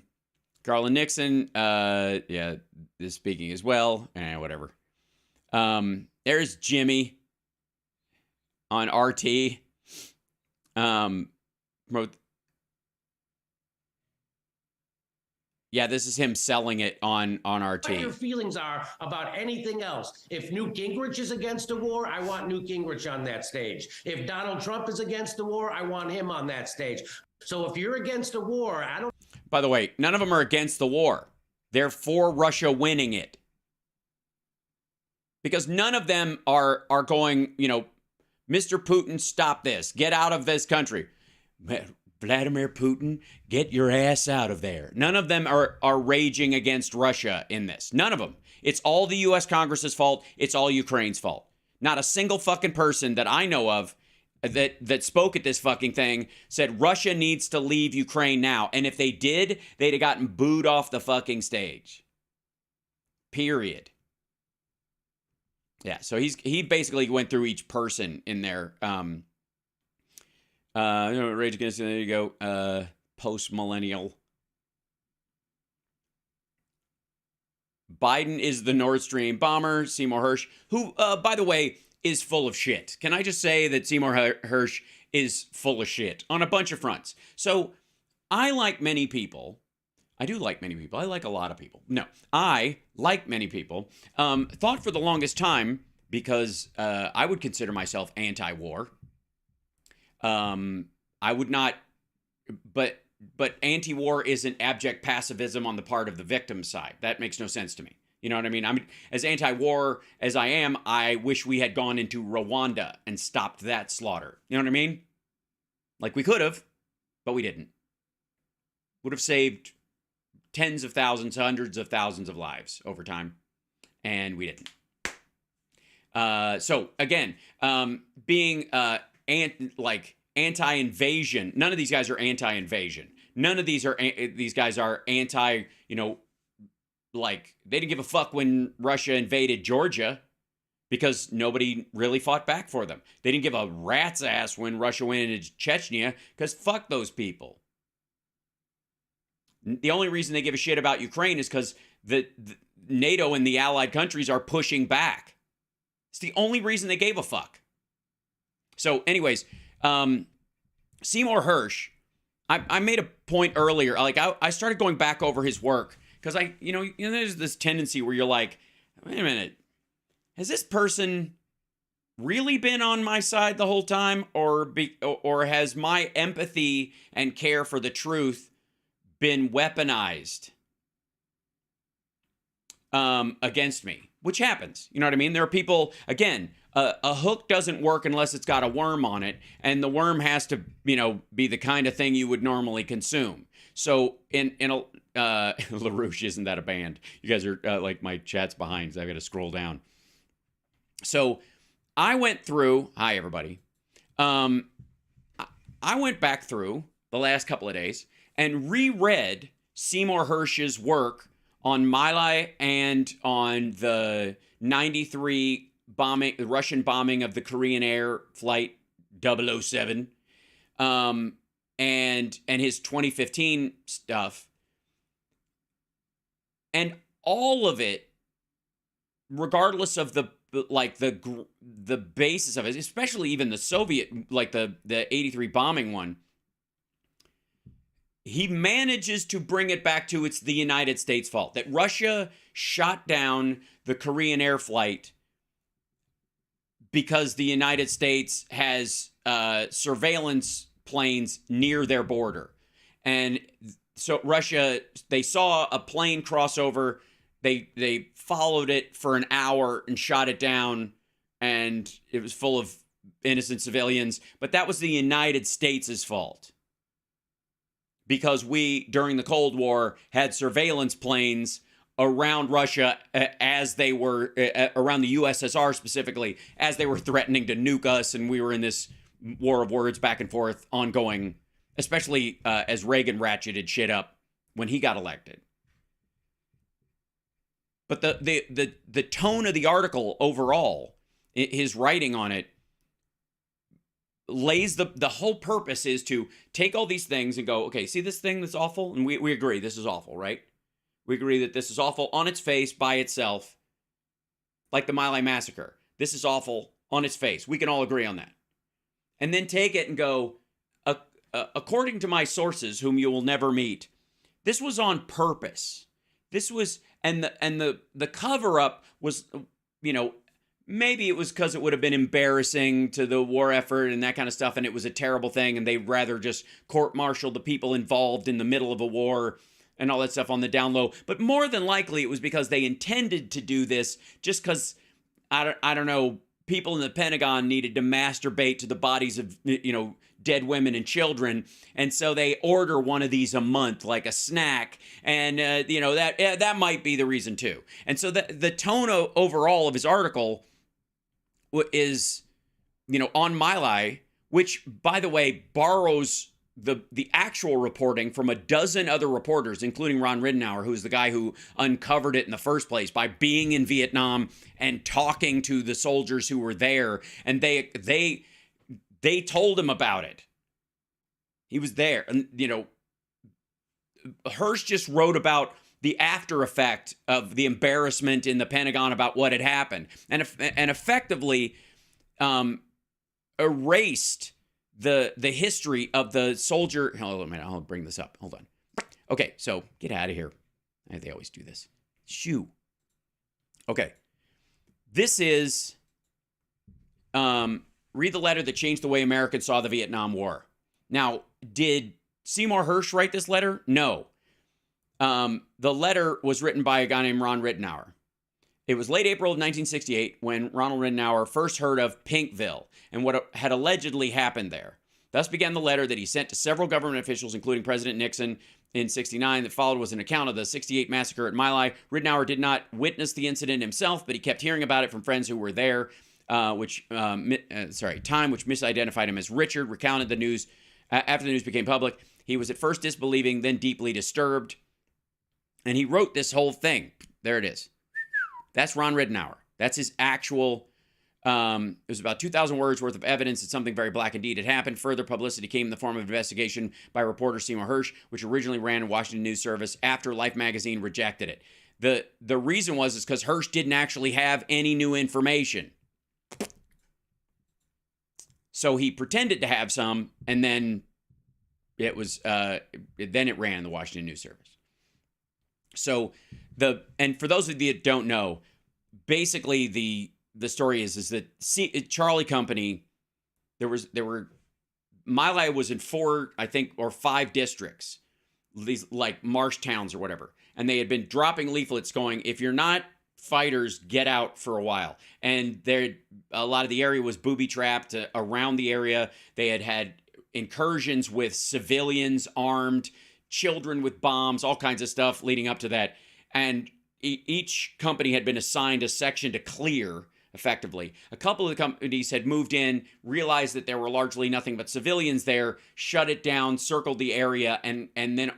Garland Nixon, yeah, is speaking as well. Whatever. There's Jimmy on RT. Yeah, this is him selling it on RT. What your feelings are about anything else. If Newt Gingrich is against the war, I want Newt Gingrich on that stage. If Donald Trump is against the war, I want him on that stage. So if you're against the war, I don't... By the way, none of them are against the war. They're for Russia winning it. Because none of them are going, Mr. Putin, stop this. Get out of this country. Vladimir Putin, get your ass out of there. None of them are raging against Russia in this. None of them. It's all the U.S. Congress's fault. It's all Ukraine's fault. Not a single fucking person that I know of that spoke at this fucking thing said Russia needs to leave Ukraine now. And if they did, they'd have gotten booed off the fucking stage. Period. Yeah, so he basically went through each person in there. Rage Against, there you go. Post-millennial. Biden is the Nord Stream bomber. Seymour Hersh, who, by the way, is full of shit. Can I just say that Seymour Hersh is full of shit on a bunch of fronts? So I like many people. I do like many people. I like a lot of people. No, I, like many people, thought for the longest time, because I would consider myself anti-war. I would not, but anti-war isn't abject pacifism on the part of the victim side. That makes no sense to me. You know what I mean? I mean, as anti-war as I am, I wish we had gone into Rwanda and stopped that slaughter. You know what I mean? Like we could have, but we didn't. Would have saved tens of thousands, hundreds of thousands of lives over time, and we didn't. So again, being anti-invasion. None of these guys are anti-invasion. None of these guys are anti. Like they didn't give a fuck when Russia invaded Georgia, because nobody really fought back for them. They didn't give a rat's ass when Russia went into Chechnya, because fuck those people. The only reason they give a shit about Ukraine is because the NATO and the allied countries are pushing back. It's the only reason they gave a fuck. So anyways, Seymour Hersh, I made a point earlier. Like I started going back over his work because there's this tendency where you're like, wait a minute, has this person really been on my side the whole time, or has my empathy and care for the truth been weaponized against me? Which happens. You know what I mean? There are people, again, a hook doesn't work unless it's got a worm on it, and the worm has to, be the kind of thing you would normally consume. So in LaRouche, isn't that a band? You guys are like, my chat's behind, so I've got to scroll down. So I went through, hi everybody. I went back through the last couple of days and reread Seymour Hersh's work on My Lai and on the 93 bombing, the Russian bombing of the Korean Air Flight 007, and his 2015 stuff. And all of it, regardless of the basis of it, especially even the Soviet, like the 83 bombing one, he manages to bring it back to it's the United States' fault. That Russia shot down the Korean Air Flight because the United States has surveillance planes near their border. And so Russia, they saw a plane cross over, they followed it for an hour and shot it down, and it was full of innocent civilians. But that was the United States' fault, because we, during the Cold War, had surveillance planes around Russia as they were, around the USSR specifically, as they were threatening to nuke us, and we were in this war of words back and forth ongoing, especially as Reagan ratcheted shit up when he got elected. But the tone of the article overall, his writing on it, lays the whole purpose is to take all these things and go, okay, see this thing that's awful? And we agree this is awful, right? We agree that this is awful on its face by itself, like the My Lai massacre. This is awful on its face. We can all agree on that. And then take it and go, according to my sources, whom you will never meet, this was on purpose. This was, and the cover up was, maybe it was because it would have been embarrassing to the war effort and that kind of stuff, and it was a terrible thing, and they'd rather just court-martial the people involved in the middle of a war and all that stuff on the down low. But more than likely, it was because they intended to do this just because, I don't know, people in the Pentagon needed to masturbate to the bodies of, dead women and children, and so they order one of these a month, like a snack, and that might be the reason too. And so the tone overall of his article is, on My Lai, which, by the way, borrows the actual reporting from a dozen other reporters, including Ron Ridenour, who's the guy who uncovered it in the first place by being in Vietnam and talking to the soldiers who were there, and they told him about it. He was there, and Hersh just wrote about the after effect of the embarrassment in the Pentagon about what had happened, and effectively erased the history of the soldier. Hold on a minute, I'll bring this up. Hold on. Okay, so get out of here. They always do this. Shoo. Okay. This is read the letter that changed the way Americans saw the Vietnam War. Now, did Seymour Hersh write this letter? No. The letter was written by a guy named Ron Ridenour. It was late April of 1968 when Ronald Ridenour first heard of Pinkville and what had allegedly happened there. Thus began the letter that he sent to several government officials, including President Nixon in 69 that followed was an account of the 68 massacre at My Lai. Ridenour did not witness the incident himself, but he kept hearing about it from friends who were there, Time, which misidentified him as Richard, recounted the news after the news became public. He was at first disbelieving, then deeply disturbed. And he wrote this whole thing. There it is. That's Ron Ridenour. That's his actual... it was about 2,000 words worth of evidence that something very black indeed had happened. Further publicity came in the form of an investigation by reporter Seymour Hersh, which originally ran in Washington News Service after Life magazine rejected it. The reason was because Hersh didn't actually have any new information. So he pretended to have some, and then it was then it ran the Washington News Service. So and for those of you that don't know, basically the story is that Charlie Company, My Lai was in 4, I think, or 5 districts, these like marsh towns or whatever. And they had been dropping leaflets going, if you're not fighters, get out for a while. And a lot of the area was booby trapped around the area. They had incursions with civilians armed, children with bombs, all kinds of stuff leading up to that. And each company had been assigned a section to clear effectively. A couple of the companies had moved in, realized that there were largely nothing but civilians there, shut it down, circled the area, and then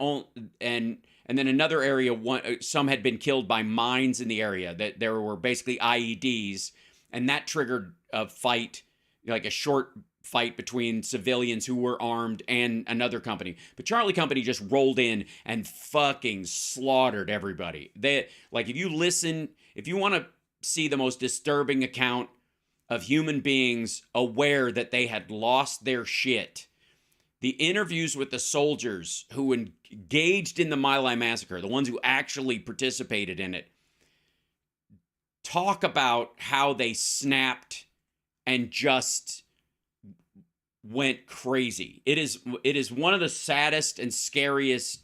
another area, some had been killed by mines in the area. That there were basically IEDs, and that triggered a fight, like a short fight between civilians who were armed and another company. But Charlie Company just rolled in and fucking slaughtered everybody. If you want to see the most disturbing account of human beings aware that they had lost their shit, the interviews with the soldiers who engaged in the My Lai massacre, the ones who actually participated in it, talk about how they snapped and just went crazy. It is one of the saddest and scariest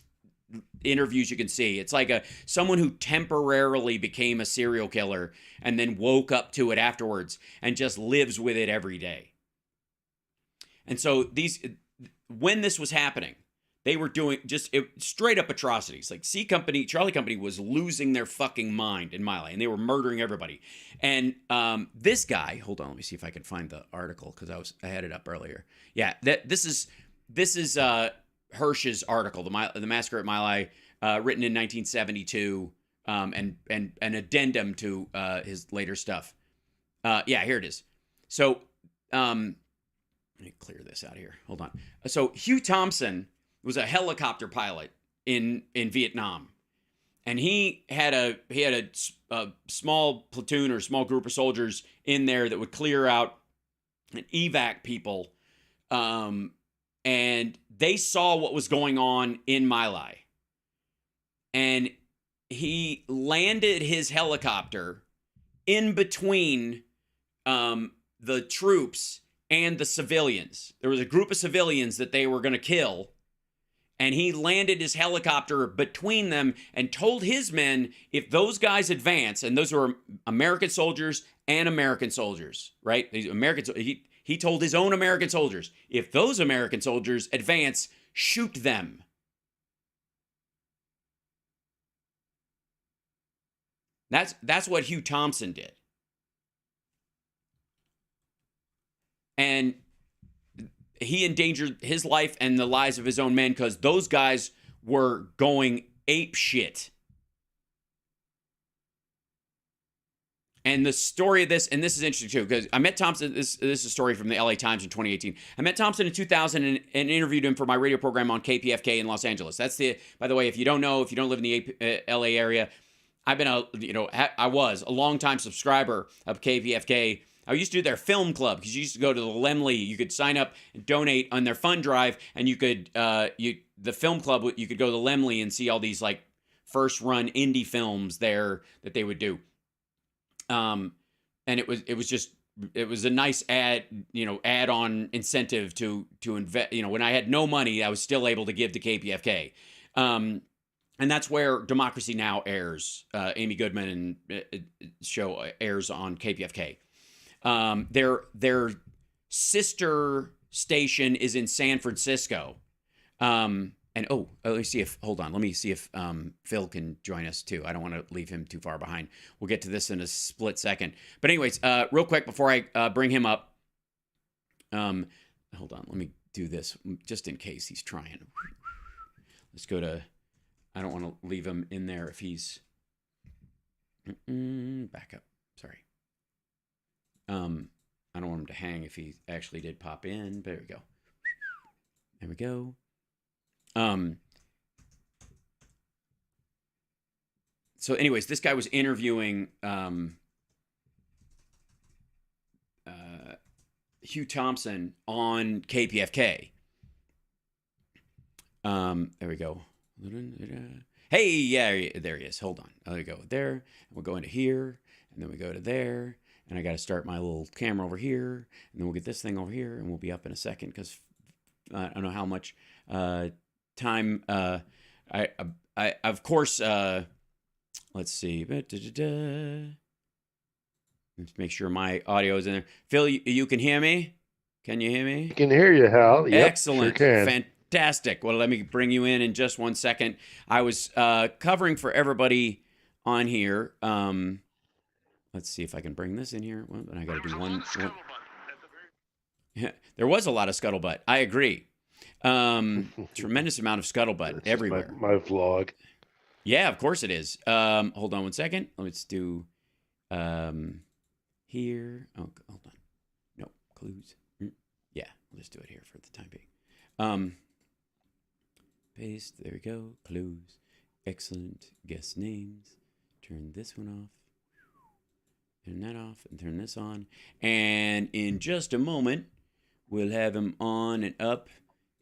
interviews you can see. It's like someone who temporarily became a serial killer and then woke up to it afterwards and just lives with it every day. And so when this was happening, they were doing just straight up atrocities. Like Charlie Company was losing their fucking mind in My Lai, and they were murdering everybody. And this guy, hold on, let me see if I can find the article because I had it up earlier. Yeah, this is Hersh's article, the massacre at My Lai, written in 1972, and an addendum to his later stuff. Yeah, here it is. So let me clear this out here. Hold on. So Hugh Thompson was a helicopter pilot in Vietnam, and he had a small platoon or small group of soldiers in there that would clear out and evac people, and they saw what was going on in My Lai, and he landed his helicopter in between the troops and the civilians. There was a group of civilians that they were going to kill, and he landed his helicopter between them and told his men, if those guys advance, and those were American soldiers and American soldiers, right? These Americans, he told his own American soldiers, if those American soldiers advance, shoot them. That's what Hugh Thompson did. And he endangered his life and the lives of his own men because those guys were going ape shit. And the story of this, and this is interesting too, because I met Thompson, this is a story from the LA Times in 2018. I met Thompson in 2000 and interviewed him for my radio program on KPFK in Los Angeles. By the way, if you don't live in the LA area, I was a longtime subscriber of KPFK. I used to do their film club because you used to go to the Lemley. You could sign up and donate on their fund drive, and you could the film club. You could go to the Lemley and see all these like first run indie films there that they would do. And it was a nice add-on incentive to invest. When I had no money, I was still able to give to KPFK. And that's where Democracy Now! Airs. Amy Goodman and show airs on KPFK. Their sister station is in San Francisco. let me see if, hold on, let me see if Phil can join us too. I don't want to leave him too far behind. We'll get to this in a split second. But anyways, real quick before I bring him up, hold on, let me do this just in case he's trying. Let's go to, I don't want to leave him in there if he's, back up, sorry. I don't want him to hang if he actually did pop in. There we go. There we go. So anyways, this guy was interviewing Hugh Thompson on KPFK. There we go. Hey, yeah, there he is. Hold on. There we go. There. We'll go into here, and then we go to there, and I got to start my little camera over here, and then we'll get this thing over here, and we'll be up in a second because I don't know how much time. I of course. Let's see. Let's make sure my audio is in there. Phil, you can hear me? Can you hear me? I can hear you, Hal. Yep, excellent. Sure can. Fantastic. Well, let me bring you in just 1 second. I was covering for everybody on here. Let's see if I can bring this in here. Well, I got to do one. Yeah, there was a lot of scuttlebutt. I agree. Tremendous amount of scuttlebutt everywhere. My vlog. Yeah, of course it is. Hold on 1 second. Let's do here. Oh, hold on. No, clues. Yeah, we'll just do it here for the time being. Paste. There we go. Clues. Excellent. Guess names. Turn this one off. Turn that off and turn this on. And in just a moment, we'll have him on and up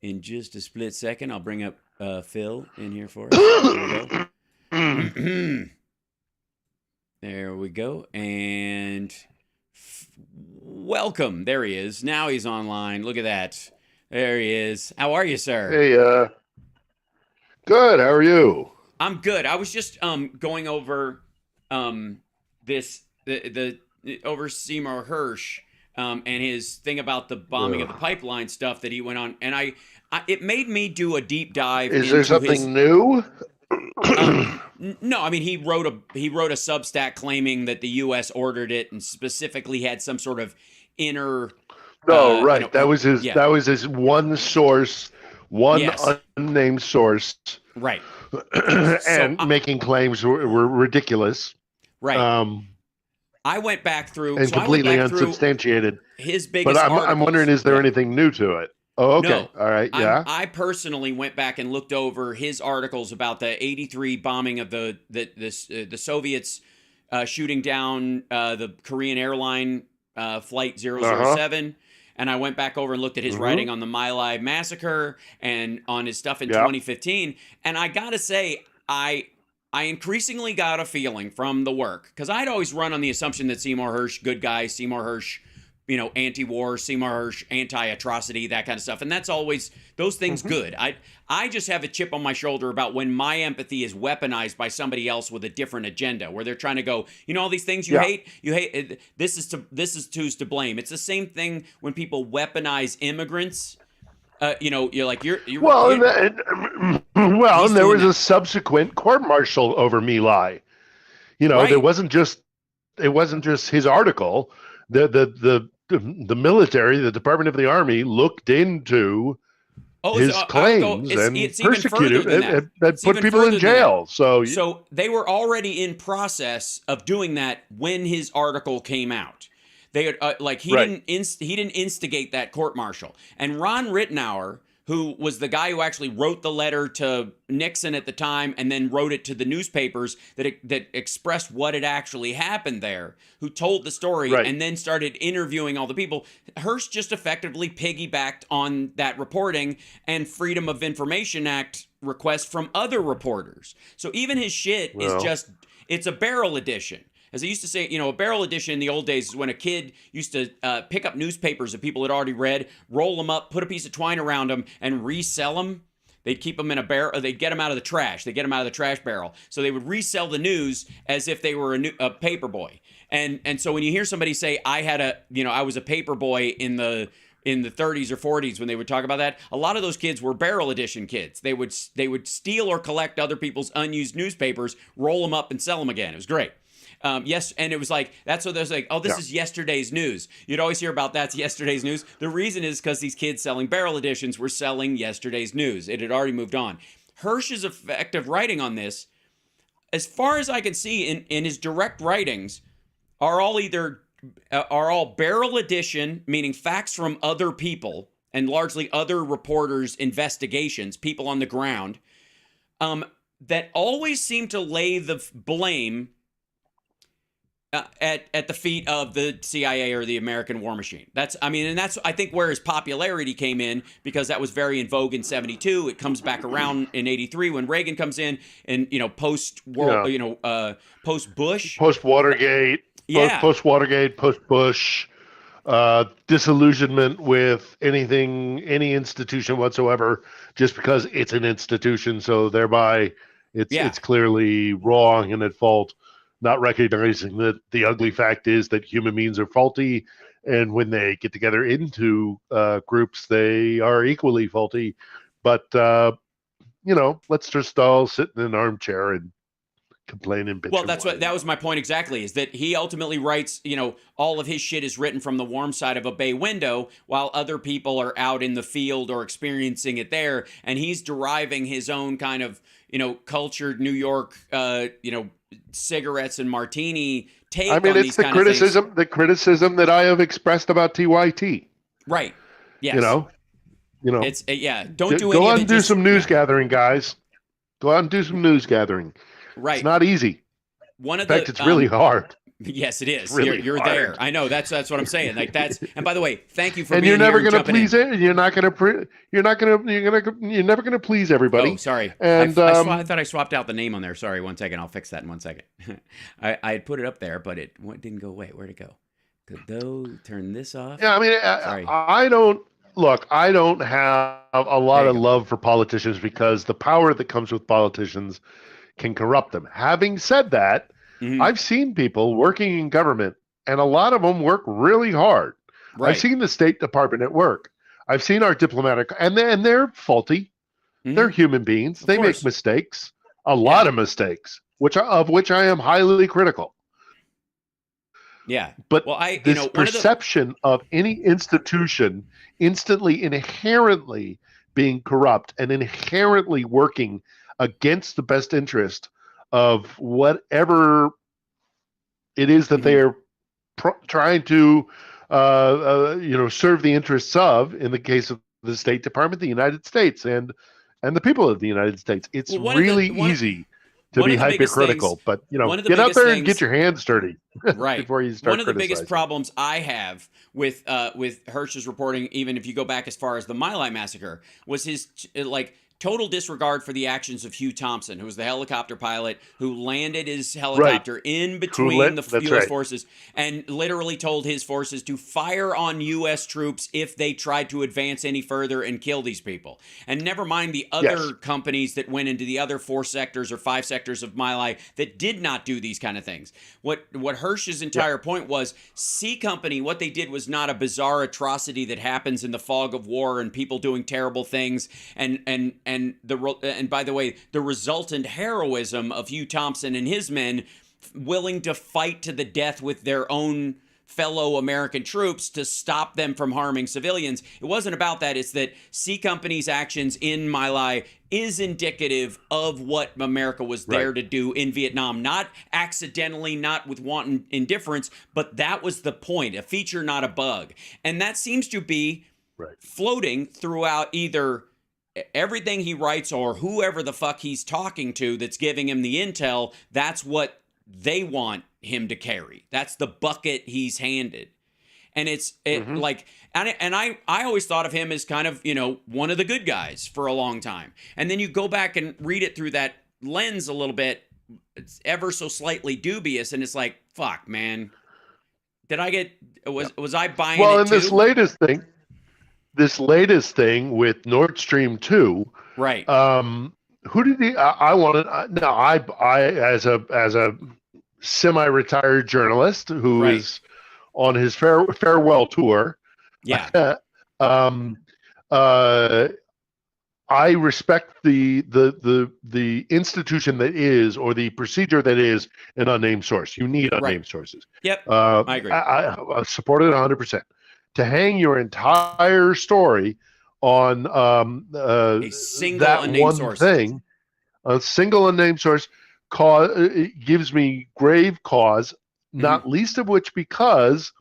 in just a split second. I'll bring up Phil in here for us. There we go. There we go. And welcome. There he is. Now he's online. Look at that. There he is. How are you, sir? Hey, good. How are you? I'm good. I was just going over this over Seymour Hersh and his thing about the bombing of the pipeline stuff that he went on, and it made me do a deep dive. Is there something new? No, I mean he wrote a Substack claiming that the U.S. ordered it and specifically had some sort of inner. No, right. That was his. Yeah. That was his one source, unnamed source. Right. And making claims were ridiculous. Right. I went back through and completely unsubstantiated. His biggest. But I'm wondering, is there anything new to it? Oh, okay. No, all right. Yeah. I personally went back and looked over his articles about the '83 bombing of the Soviets shooting down the Korean airline flight 007. And I went back over and looked at his writing on the My Lai massacre and on his stuff in 2015. And I got to say, I increasingly got a feeling from the work, because I'd always run on the assumption that Seymour Hersh, good guy, Seymour Hersh, anti-war, Seymour Hersh, anti-atrocity, that kind of stuff. And that's always, those things good. I just have a chip on my shoulder about when my empathy is weaponized by somebody else with a different agenda, where they're trying to go, all these things you hate, this is who's to blame. It's the same thing when people weaponize immigrants. You're like, and there was a subsequent court-martial over My Lai. It wasn't just his article. The military, the Department of the Army, looked into his claims and persecuted and put people in jail. So they were already in process of doing that when his article came out. They had, he didn't instigate that court martial. And Ron Rittenauer, who was the guy who actually wrote the letter to Nixon at the time and then wrote it to the newspapers that expressed what had actually happened there, who told the story and then started interviewing all the people. Hersh just effectively piggybacked on that reporting and Freedom of Information Act requests from other reporters. So even his shit is it's a barrel edition. As I used to say, a barrel edition in the old days is when a kid used to pick up newspapers that people had already read, roll them up, put a piece of twine around them, and resell them. They'd keep them in a barrel, or they'd get them out of the trash. They'd get them out of the trash barrel. So they would resell the news as if they were a paper boy. And so when you hear somebody say, I was a paper boy in the in the 30s or 40s when they would talk about that, a lot of those kids were barrel edition kids. They would steal or collect other people's unused newspapers, roll them up, and sell them again. It was great. Yes, and it was like, that's what there's like, oh, this is yesterday's news. You'd always hear about that's yesterday's news. The reason is because these kids selling barrel editions were selling yesterday's news. It had already moved on. Hersh's effective writing on this, as far as I can see in his direct writings, are all barrel edition, meaning facts from other people and largely other reporters' investigations, people on the ground, that always seem to lay the blame at the feet of the CIA or the American war machine. That's I think where his popularity came in, because that was very in vogue in 72. It comes back around in 83 when Reagan comes in, and post Bush, post Watergate, post Watergate, post Bush, disillusionment with any institution whatsoever, just because it's an institution, so thereby it's clearly wrong and at fault. Not recognizing that the ugly fact is that human beings are faulty, and when they get together into groups, they are equally faulty. But let's just all sit in an armchair and complain and bitch. Well, that was my point exactly, is that he ultimately writes, all of his shit is written from the warm side of a bay window, while other people are out in the field or experiencing it there, and he's deriving his own kind of cultured New York cigarettes and martini take. I mean, it's the criticism that I have expressed about TYT. Right. Yes. It's Don't do go out and do some news gathering, guys. Go out and do some news gathering. Right. It's not easy. In fact, it's really hard. Yes, it is. Really you're hard. there. I know. That's what I'm saying. Like that's. And by the way, thank you for and being you're never here. Going to please it. You're never going to please everybody. Oh, sorry. And I thought I swapped out the name on there. Sorry. 1 second. I'll fix that in 1 second. I had put it up there, but it didn't go away. Where'd it go? Could turn this off? Yeah, I mean, I don't have a lot of love for politicians, because the power that comes with politicians can corrupt them. Having said that, I've seen people working in government, and a lot of them work really hard. Right. I've seen the State Department at work. I've seen our diplomatic, and they're faulty. They're human beings. They make mistakes, a lot of mistakes, of which I am highly critical. Yeah, but this perception of any institution instantly inherently being corrupt and inherently working against the best interest of whatever it is that they are trying to serve the interests of, in the case of the State Department, the United States, and the people of the United States. It's really easy to be hypercritical, but get out there and get your hands dirty, right? Before you start. One of the biggest problems I have with Hersh's reporting, even if you go back as far as the My Lai massacre, was his total disregard for the actions of Hugh Thompson, who was the helicopter pilot who landed his helicopter in between the U.S. forces and literally told his forces to fire on U.S. troops if they tried to advance any further and kill these people. And never mind the other companies that went into the other 4 sectors or 5 sectors of My Lai that did not do these kind of things. What Hersh's entire point was, C Company, what they did was not a bizarre atrocity that happens in the fog of war and people doing terrible things and by the way, the resultant heroism of Hugh Thompson and his men willing to fight to the death with their own fellow American troops to stop them from harming civilians. It wasn't about that. It's that C Company's actions in My Lai is indicative of what America was there to do in Vietnam. Not accidentally, not with wanton indifference, but that was the point. A feature, not a bug. And that seems to be floating throughout either everything he writes or whoever the fuck he's talking to that's giving him the intel. That's what they want him to carry. That's the bucket he's handed. And I always thought of him as kind of, one of the good guys for a long time. And then you go back and read it through that lens a little bit, it's ever so slightly dubious. And it's like, fuck, man, was I buying it too? Well, in this latest thing with Nord Stream 2, right? Who did he? I as a semi-retired journalist who is on his farewell tour. Yeah. Um, uh, I respect the institution that is, or the procedure that is, an unnamed source. You need unnamed sources. Yep, I agree. I support it 100%. To hang your entire story on A single that unnamed one source. thing, a single unnamed source, it gives me grave cause. Not least of which because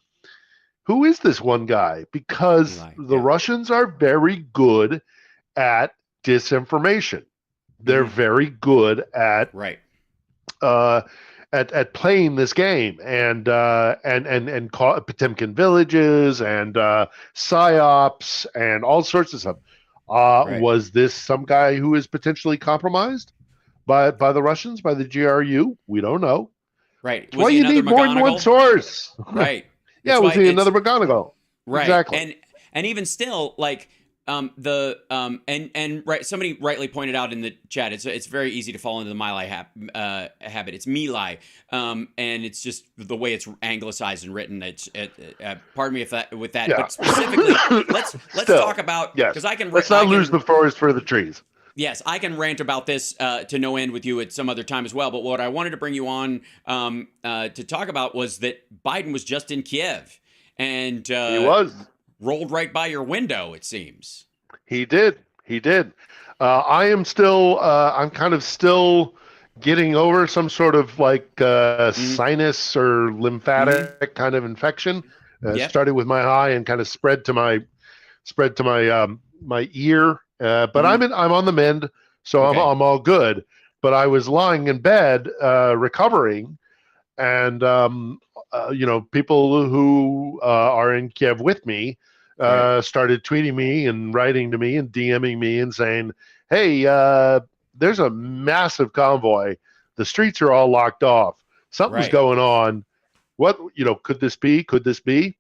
who is this one guy? Because the Russians are very good at disinformation. They're very good at at playing this game and Potemkin villages and psyops and all sorts of stuff. Was this some guy who is potentially compromised by the Russians, by the GRU? We don't know. Right. That's why you need more than one source. Right. Yeah, was he another McGonagall? Right. Exactly. And even still, like somebody rightly pointed out in the chat, it's very easy to fall into the My habit. It's Me Lie, and it's just the way it's anglicized and written. Pardon me with that, but specifically, let's talk about because I can. Let's not lose the forest for the trees. Yes, I can rant about this to no end with you at some other time as well. But what I wanted to bring you on to talk about was that Biden was just in Kyiv, and he was rolled right by your window. It seems he did. I am still. I'm kind of still getting over some sort of like sinus or lymphatic kind of infection. Started with my eye and kind of spread to my my ear. But I'm on the mend, so okay. I'm all good. But I was lying in bed recovering, and people who are in Kyiv with me started tweeting me and writing to me and DMing me and saying, "Hey, there's a massive convoy. The streets are all locked off. Something's going on. What could this be? Could this be?"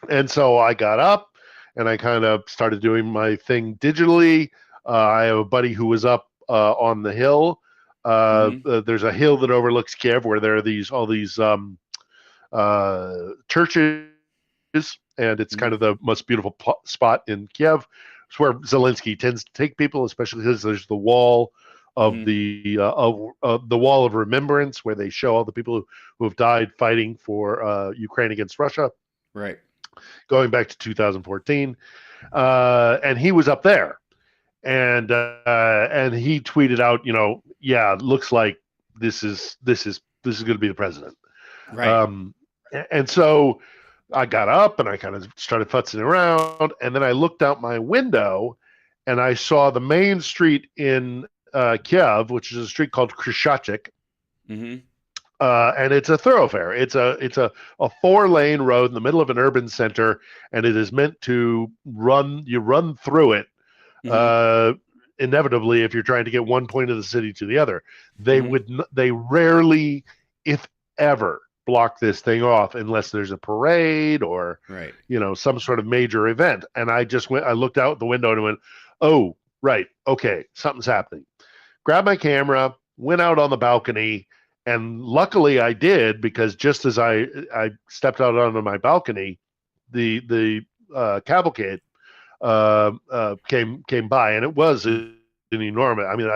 And so I got up. And I kind of started doing my thing digitally. I have a buddy who was up on the hill. There's a hill that overlooks Kyiv where there are all these churches, and it's kind of the most beautiful spot in Kyiv. It's where Zelensky tends to take people, especially because there's the wall of the wall of remembrance where they show all the people who have died fighting for Ukraine against Russia. Right. Going back to 2014, and he was up there, and he tweeted out, looks like this is going to be the president, right? And so I got up and I kind of started futzing around, and then I looked out my window, and I saw the main street in Kyiv, which is a street called Krishachik. And it's a thoroughfare. It's a 4-lane road in the middle of an urban center, and it is meant to run through it inevitably if you're trying to get one point of the city to the other. They rarely, if ever, block this thing off unless there's a parade or some sort of major event. And I looked out the window and went, "Oh, right, okay, something's happening." Grabbed my camera, went out on the balcony. And luckily I did, because just as I stepped out onto my balcony, the cavalcade came by, and it was an enormous. I mean,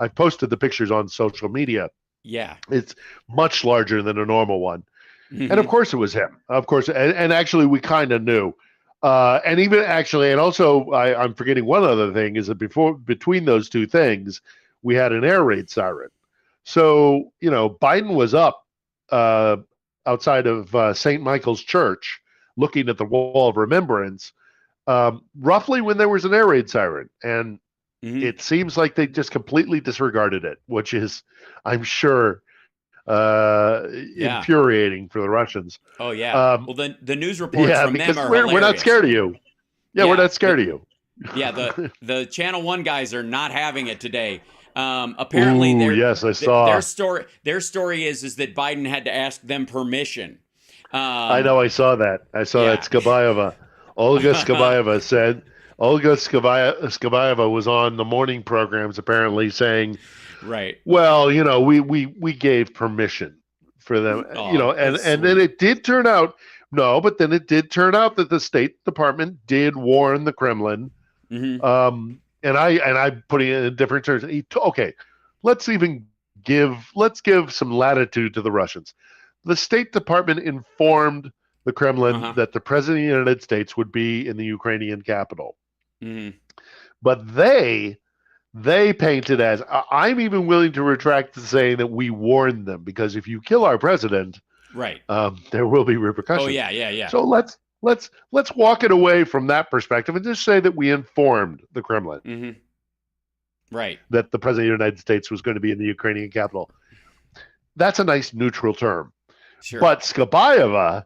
I've posted the pictures on social media. Yeah, it's much larger than a normal one, and of course it was him. Of course, and actually we kind of knew. And also I'm forgetting one other thing is that between those two things, we had an air raid siren. So, Biden was up outside of St. Michael's Church looking at the wall of remembrance roughly when there was an air raid siren. And it seems like they just completely disregarded it, which is, I'm sure, infuriating for the Russians. Oh, yeah. Well, the news reports from them are hilarious. We're not scared of you. Yeah, we're not scared of you. Yeah, the Channel 1 guys are not having it today. Apparently, yes, I saw their story is that Biden had to ask them permission. I know, I saw that. That Skabayeva, Olga Skabayeva said. Olga Skabayeva was on the morning programs apparently saying, right. Well, we gave permission for them, and then it did turn out No, but then it did turn out that the State Department did warn the Kremlin. Mm-hmm. And I putting it in different terms. Okay, let's give some latitude to the Russians. The State Department informed the Kremlin that the President of the United States would be in the Ukrainian capital. Mm-hmm. But they painted as, I'm even willing to retract to saying that we warned them, because if you kill our president, right, there will be repercussions. Oh yeah. So let's walk it away from that perspective and just say that we informed the Kremlin, right, that the President of the United States was going to be in the Ukrainian capital. That's a nice neutral term. Sure. But Skabayeva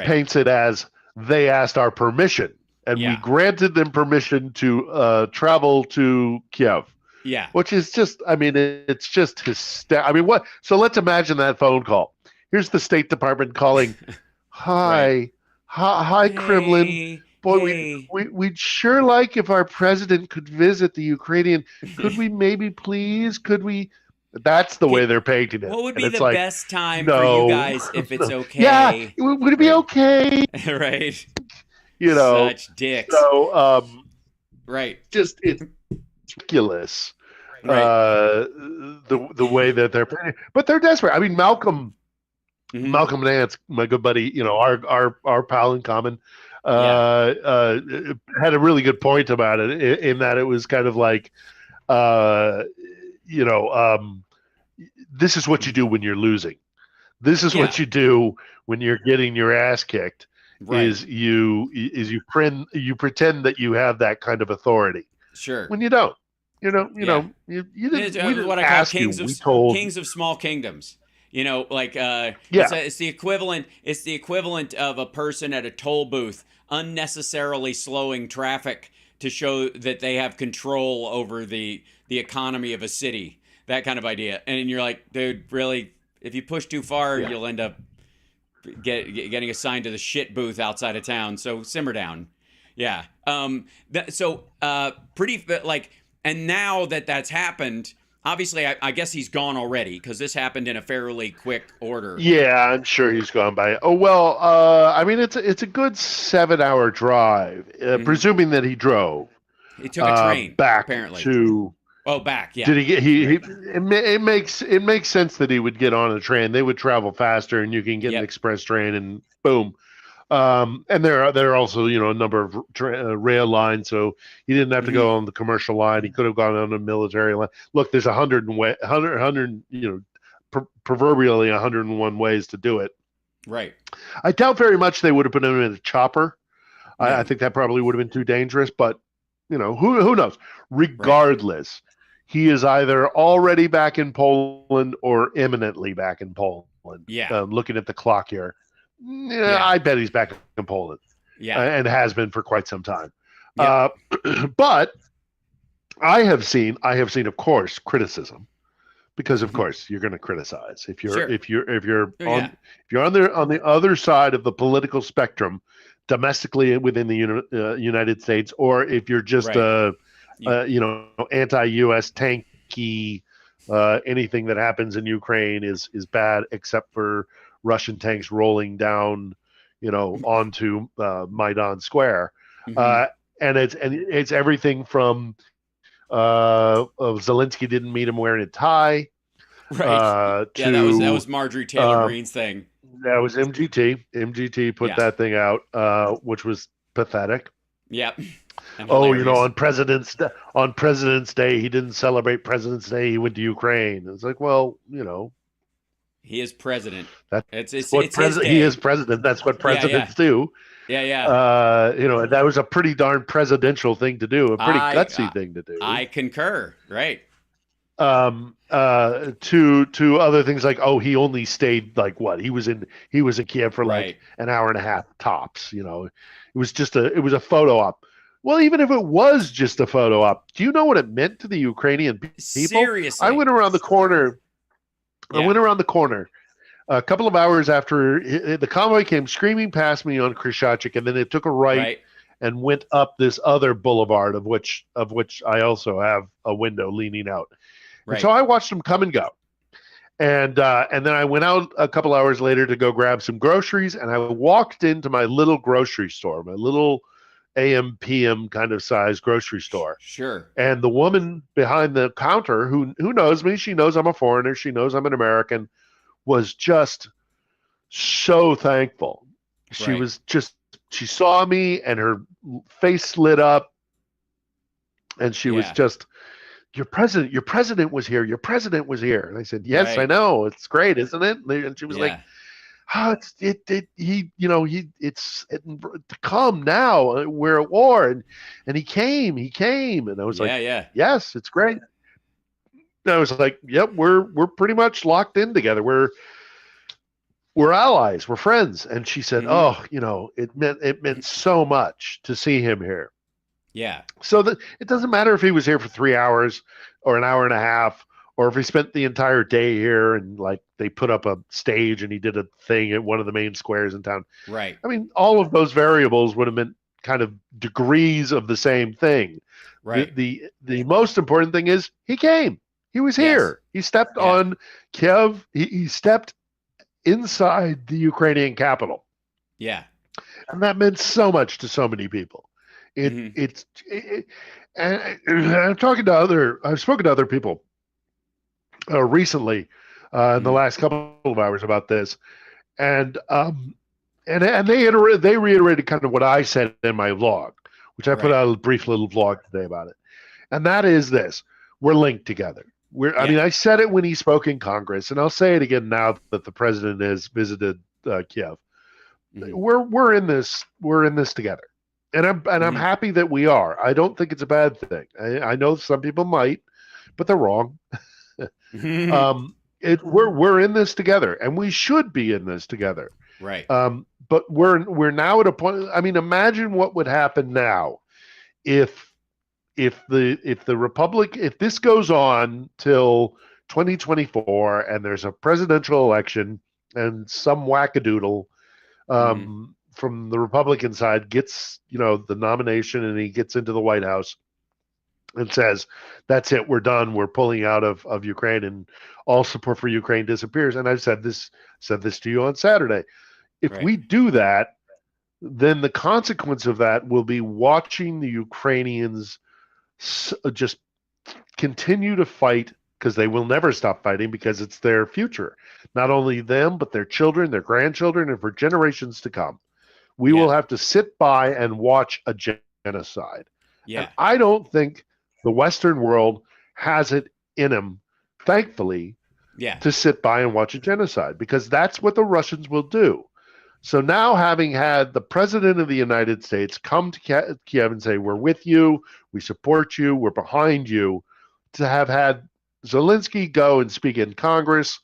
paints it as they asked our permission. And we granted them permission to travel to Kyiv. Yeah. Which is just, it's just hysterical. What? So let's imagine that phone call. Here's the State Department calling. Hi, hi, Kremlin. Boy, we'd sure like if our president could visit the Ukrainian. Could we maybe please? Could we? That's the way they're painting it. What would be the best time for you guys if it's okay? Yeah, would it be okay? Right. Such dicks. So, just it's ridiculous. Right. The way that they're playing, but they're desperate. Malcolm Nance, my good buddy, our pal in common, had a really good point about it in that it was kind of like, this is what you do when you're losing. This is what you do when you're getting your ass kicked. Right. Is you pretend that you have that kind of authority. Sure. When you don't. You didn't. We didn't what I ask call kings of small kingdoms. It's the equivalent. It's the equivalent of a person at a toll booth unnecessarily slowing traffic to show that they have control over the economy of a city. That kind of idea. And you're like, dude, really? If you push too far, you'll end up getting assigned to the shit booth outside of town. So simmer down. Yeah. And now that that's happened, obviously, I guess he's gone already because this happened in a fairly quick order. Yeah, I'm sure he's gone by. Oh, well, it's a good 7-hour drive, presuming that he drove. He took a train back apparently. Back, yeah. Did he get? It makes sense that he would get on a train. They would travel faster, and you can get an express train, and boom. And there are also a number of rail lines, so he didn't have to go on the commercial line. He could have gone on a military line. Look, there's 100 proverbially 101 ways to do it. Right. I doubt very much they would have put him in a chopper. I think that probably would have been too dangerous, but who knows? Regardless, he is either already back in Poland or imminently back in Poland. Yeah. Looking at the clock here. I bet he's back in Poland. Yeah. And has been for quite some time. Yeah. But I have seen, of course, criticism, because of course you're going to criticize if you're on the other side of the political spectrum, domestically within the United States, or if you're just anti-U.S. tanky, anything that happens in Ukraine is bad, except for Russian tanks rolling down, onto Maidan Square, and it's everything from Zelensky didn't meet him wearing a tie, right? To, that was Marjorie Taylor Greene's thing. That was MGT. MGT put that thing out, which was pathetic. Yep. On President's Day, he didn't celebrate President's Day. He went to Ukraine. It's like, well, he is president. He is president. That's what presidents do. Yeah. That was a pretty darn presidential thing to do. A pretty gutsy thing to do. I concur. Right. To other things like, he only stayed like what? He was in Kiev for like an hour and a half tops. It was a photo op. Well, even if it was just a photo op, do you know what it meant to the Ukrainian people? Seriously. I went around the corner. A couple of hours after the convoy came screaming past me on Krishachik, and then it took a right and went up this other boulevard of which I also have a window leaning out. Right. And so I watched them come and go. And then I went out a couple hours later to go grab some groceries, and I walked into my little grocery store, my little AM PM kind of size grocery store. Sure. And the woman behind the counter, who knows me, she knows I'm a foreigner, she knows I'm an American, was just so thankful. She Right. was just, she saw me and her face lit up, and she was Yeah. just, your president was here. Your president was here. And I said, yes, I Right. know. It's great, isn't it? And she was Yeah. like, oh, it's to come now. We're at war. And he came. And I was like, Yeah. yes, it's great. And I was like, yep, we're pretty much locked in together. We're allies. We're friends. And she said, oh, it meant so much to see him here. Yeah. So that it doesn't matter if he was here for 3 hours or an hour and a half, or if he spent the entire day here and like they put up a stage and he did a thing at one of the main squares in town. Right. I mean, all of those variables would have been kind of degrees of the same thing. Right. The most important thing is he came. He was here. He stepped on Kyiv. He stepped inside the Ukrainian capital. Yeah. And that meant so much to so many people. And I've spoken to other people recently in the last couple of hours about this, and they reiterated kind of what I said in my vlog, which I put out a brief little vlog today about it, and that is this: we're linked together. I mean, I said it when he spoke in Congress, and I'll say it again now that the president has visited Kyiv. We're in this. We're in this together. And I'm happy that we are. I don't think it's a bad thing. I know some people might, but they're wrong. We're in this together, and we should be in this together. Right. But we're now at a point. I mean, imagine what would happen now if this goes on till 2024, and there's a presidential election, and some wackadoodle from the Republican side gets, the nomination, and he gets into the White House and says, that's it, we're done, we're pulling out of Ukraine, and all support for Ukraine disappears. And I've said this to you on Saturday. If we do that, then the consequence of that will be watching the Ukrainians just continue to fight, because they will never stop fighting, because it's their future. Not only them, but their children, their grandchildren, and for generations to come. We will have to sit by and watch a genocide. Yeah. And I don't think the Western world has it in them, thankfully, to sit by and watch a genocide, because that's what the Russians will do. So now, having had the president of the United States come to Kyiv and say, we're with you, we support you, we're behind you, to have had Zelensky go and speak in Congress,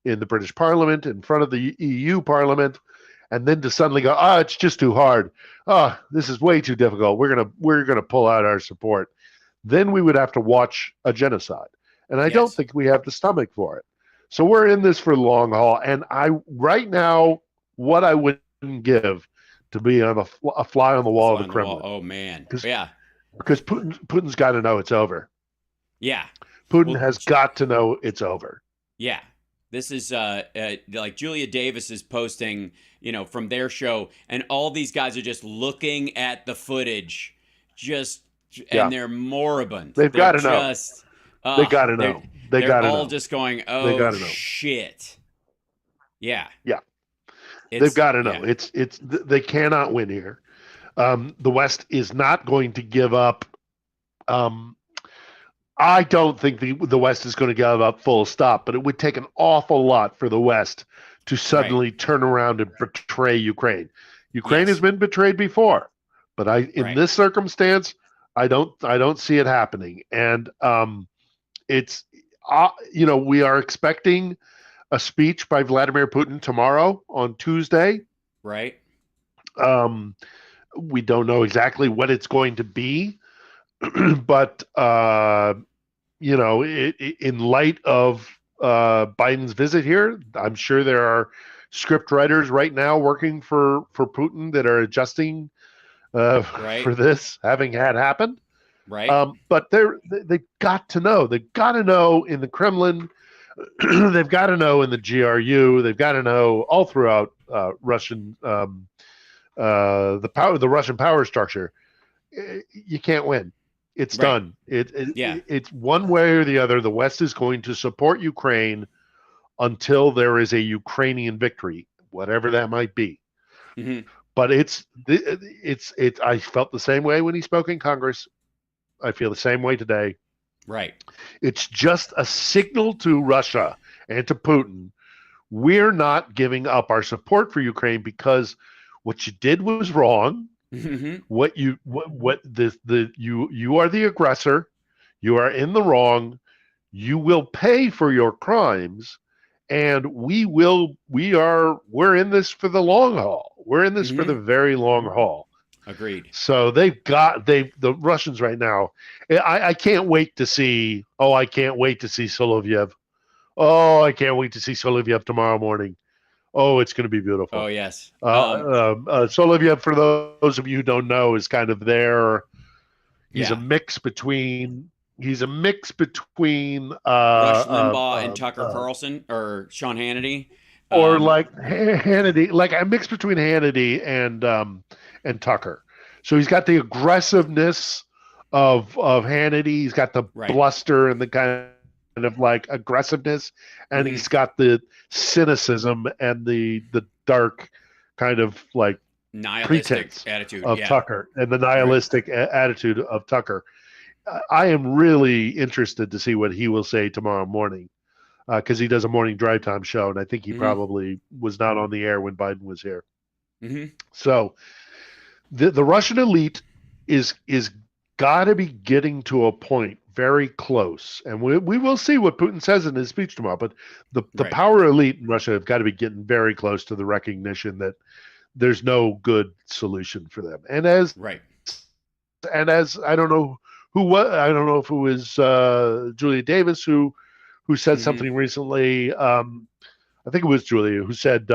in the British Parliament, in front of the EU Parliament, and then to suddenly go, it's just too hard. This is way too difficult. We're gonna pull out our support. Then we would have to watch a genocide, and I don't think we have the stomach for it. So we're in this for the long haul. And right now, what I wouldn't give to be on a fly on the wall of the Kremlin. Oh man, because Putin's got to know it's over. Yeah, Putin has got to know it's over. Yeah. This is like Julia Davis is posting, from their show, and all these guys are just looking at the footage, and they're moribund. They've got to know. They got to know. They got to know. They're all just going, oh shit. Yeah. Yeah. They've got to know. Yeah. They cannot win here. The West is not going to give up. I don't think the West is going to give up full stop, but it would take an awful lot for the West to suddenly turn around and betray Ukraine. Ukraine has been betrayed before, but in this circumstance, I don't see it happening. And it's we are expecting a speech by Vladimir Putin tomorrow on Tuesday. Right. We don't know exactly what it's going to be. But in light of Biden's visit here, I'm sure there are script writers right now working for Putin that are adjusting for this having happened. Right. But they've got to know. They've got to know in the Kremlin. they've got to know in the GRU, they've got to know all throughout Russian the Russian power structure. You can't win. It's done. It's one way or the other. The West is going to support Ukraine until there is a Ukrainian victory, whatever that might be. Mm-hmm. But it's. I felt the same way when he spoke in Congress. I feel the same way today. Right. It's just a signal to Russia and to Putin. We're not giving up our support for Ukraine because what you did was wrong. Mm-hmm. You are the aggressor. You are in the wrong. You will pay for your crimes, and we're in this for the long haul. We're in this for the very long haul. Agreed. So the Russians right now. I can't wait to see. Oh, I can't wait to see Solovyev. Oh, I can't wait to see Solovyev tomorrow morning. Oh, it's going to be beautiful. Oh, yes. Solovyev, for those of you who don't know, is kind of there. He's a mix between. Rush Limbaugh and Tucker Carlson or Sean Hannity, or like Hannity, like a mix between Hannity and Tucker. So he's got the aggressiveness of Hannity. He's got the bluster and the kind of like aggressiveness, and he's got the cynicism and the dark kind of like nihilistic attitude of Tucker, and the nihilistic attitude of Tucker. I am really interested to see what he will say tomorrow morning, because he does a morning drive time show, and I think he probably was not on the air when Biden was here. Mm-hmm. So the Russian elite is got to be getting to a point very close, and we will see what Putin says in his speech tomorrow. But the power elite in Russia have got to be getting very close to the recognition that there's no good solution for them. And as I don't know if it was Julia Davis who said something recently. I think it was Julia who said,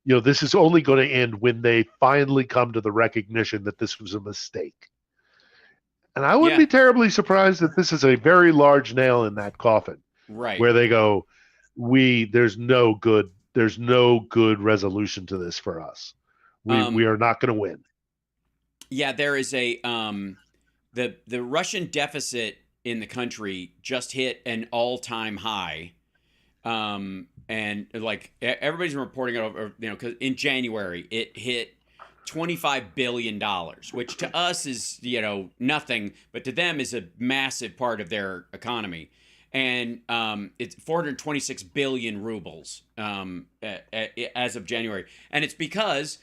this is only going to end when they finally come to the recognition that this was a mistake. And I wouldn't be terribly surprised that this is a very large nail in that coffin, right? Where they go, there's no good resolution to this for us. We are not going to win. Yeah, there is a the Russian deficit in the country just hit an all-time high, and like everybody's reporting it over, because in January it hit $25 billion, which to us is, nothing, but to them is a massive part of their economy. And it's 426 billion rubles as of January. And it's because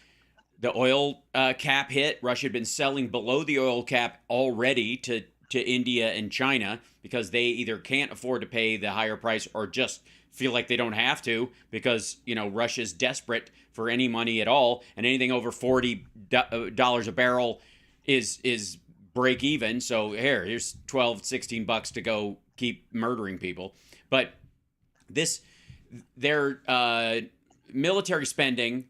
the oil cap hit. Russia had been selling below the oil cap already to India and China because they either can't afford to pay the higher price or just feel like they don't have to because, Russia's desperate for any money at all, and anything over $40 a barrel is break even. So here's $12-16 to go keep murdering people. But their military spending